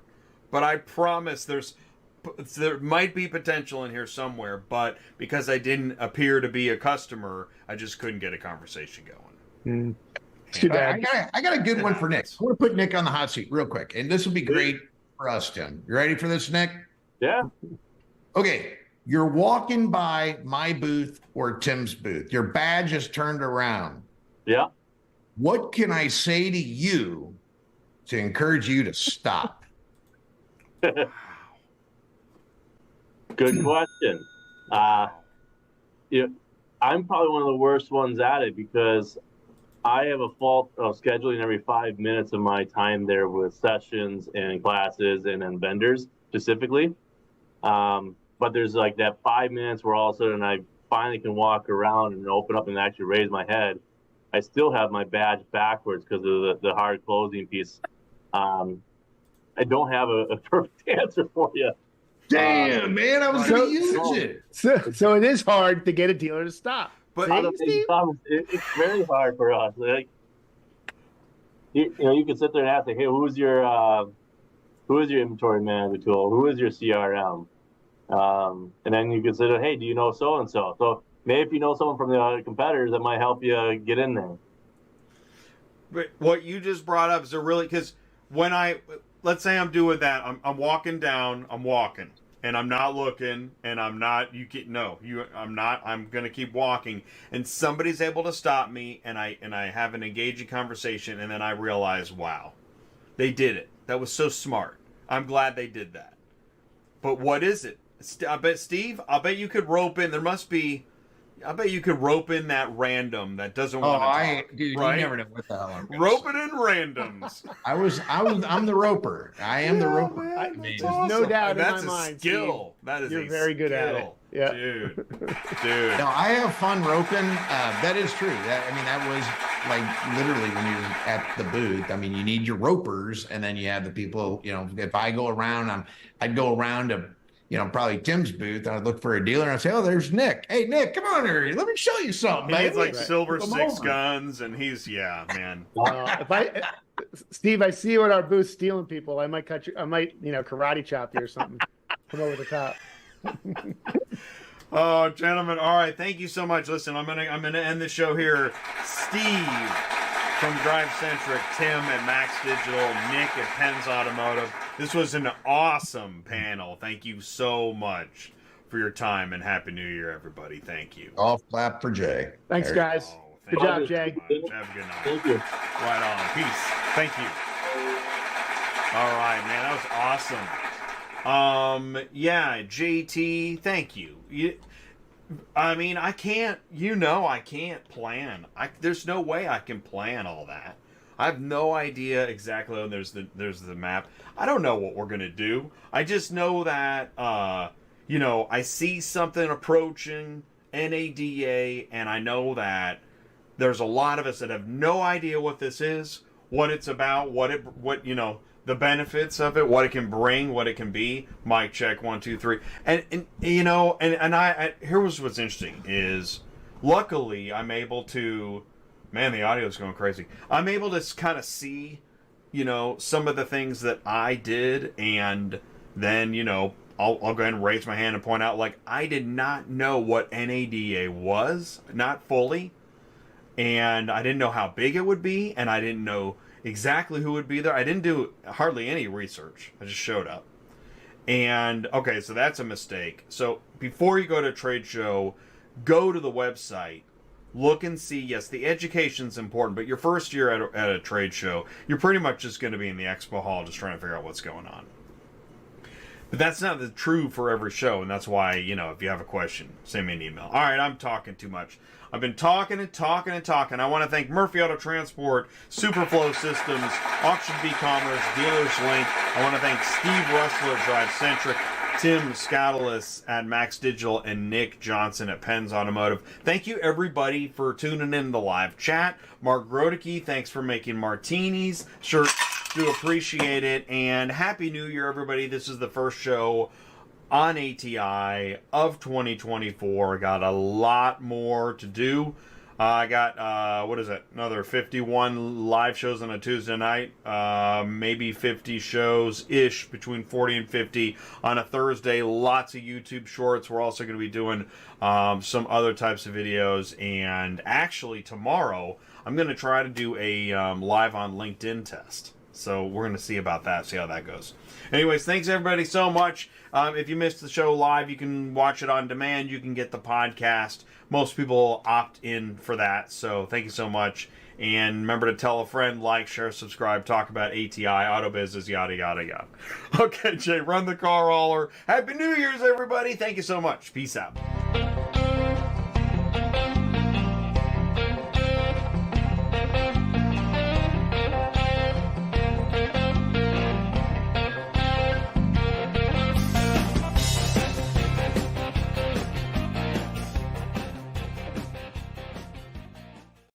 but I promise there might be potential in here somewhere, but because I didn't appear to be a customer, I just couldn't get a conversation going. Too bad. I got a good one for Nick. I want to put Nick on the hot seat real quick, and this will be great for us, Tim. You ready for this, Nick? Yeah. Okay. You're walking by my booth or Tim's booth. Your badge is turned around. Yeah. What can I say to you to encourage you to stop? Good question. I'm probably one of the worst ones at it because I have a fault of scheduling every 5 minutes of my time there with sessions and classes and then vendors specifically. But there's like that 5 minutes where all of a sudden I finally can walk around and open up and actually raise my head. I still have my badge backwards because of the hard closing piece. I don't have a perfect answer for you. Damn, man, I was going to use it. So it is hard to get a dealer to stop. But it's very hard for us. Like, you can sit there and ask, hey, who's your inventory management tool? Who is your CRM? And then you can say, hey, do you know so and so? So maybe if you know someone from the other competitors, that might help you get in there. But what you just brought up is a really, because when let's say I'm doing that, I'm walking down, and I'm not looking, and I'm not, I'm going to keep walking, and somebody's able to stop me, and I have an engaging conversation, and then I realize, wow, they did it. That was so smart. I'm glad they did that. But what is it? I bet, Steve, you could rope in, I bet you could rope in that random that doesn't want to talk. Dude, right? You never know what the hell I'm rope it in randoms. I'm the roper. I am the roper. Man, There's awesome. no doubt That's in my mind, skill. Steve. That is You're very good at it. Yeah. Dude. No, I have fun roping. That is true. That was like literally when you're at the booth. I mean, you need your ropers, and then you have the people. If I go around, I'd go around to probably Tim's booth. I'd look for a dealer and I'd say, oh, there's Nick. Hey, Nick, come on here. Let me show you something. He needs like Right. silver Come six over. guns, and he's, man. Steve, I see you at our booth stealing people. I might cut you. I might, karate chop you or something. Come over the top. Oh, gentlemen. All right. Thank you so much. Listen, I'm gonna end the show here. Steve from DRIVECENTRIC, Tim at Max Digital, Nick at PENZ Automotive. This was an awesome panel. Thank you so much for your time, and Happy New Year, everybody. Thank you. Golf clap for Jay. Thanks, There. guys. Good job, Jay. Have a good night. Thank you. Right on. Peace. Thank you. All right, man. That was awesome. Yeah, JT, thank you. I can't, I can't plan. There's no way I can plan all that. I have no idea exactly. Oh, there's the map. I don't know what we're going to do. I just know that, I see something approaching NADA, and I know that there's a lot of us that have no idea what this is, what it's about, the benefits of it, what it can bring, what it can be. Mic check, 1, 2, 3. And I here was what's interesting is, luckily I'm able to, man, the audio's going crazy. I'm able to kind of see, some of the things that I did, and then, I'll go ahead and raise my hand and point out, like, I did not know what NADA was, not fully, and I didn't know how big it would be, and I didn't know exactly who would be there. I didn't do hardly any research. I just showed up. And, okay, so that's a mistake. So, before you go to a trade show, go to the website, look and see. Yes, the education's important, but your first year at a trade show, you're pretty much just going to be in the expo hall just trying to figure out what's going on. But that's not true for every show, and that's why, if you have a question, send me an email. All right, I'm talking too much. I've been talking and talking and talking. I want to thank Murphy Auto Transport, Superflow Systems, AuctionVCommerce, Dealerslink. I want to thank Steve Roessler at DRIVECENTRIC, Tim Scoutelas at Max Digital, and Nick Johnson at PENZ Automotive. Thank you, everybody, for tuning in the live chat. Mark Grodicke, thanks for making martinis. Sure, do appreciate it. And Happy New Year, everybody. This is the first show on ATI of 2024. Got a lot more to do. I got, another 51 live shows on a Tuesday night. Maybe 50 shows-ish, between 40 and 50 on a Thursday. Lots of YouTube shorts. We're also going to be doing some other types of videos. And actually, tomorrow, I'm going to try to do a live on LinkedIn test. So we're going to see about that, see how that goes. Anyways, thanks everybody so much. If you missed the show live, you can watch it on demand. You can get the podcast. Most people opt in for that. So thank you so much. And remember to tell a friend, like, share, subscribe, talk about ATI, auto business, yada, yada, yada. Okay, Jay, run the car hauler. Happy New Year's, everybody. Thank you so much. Peace out.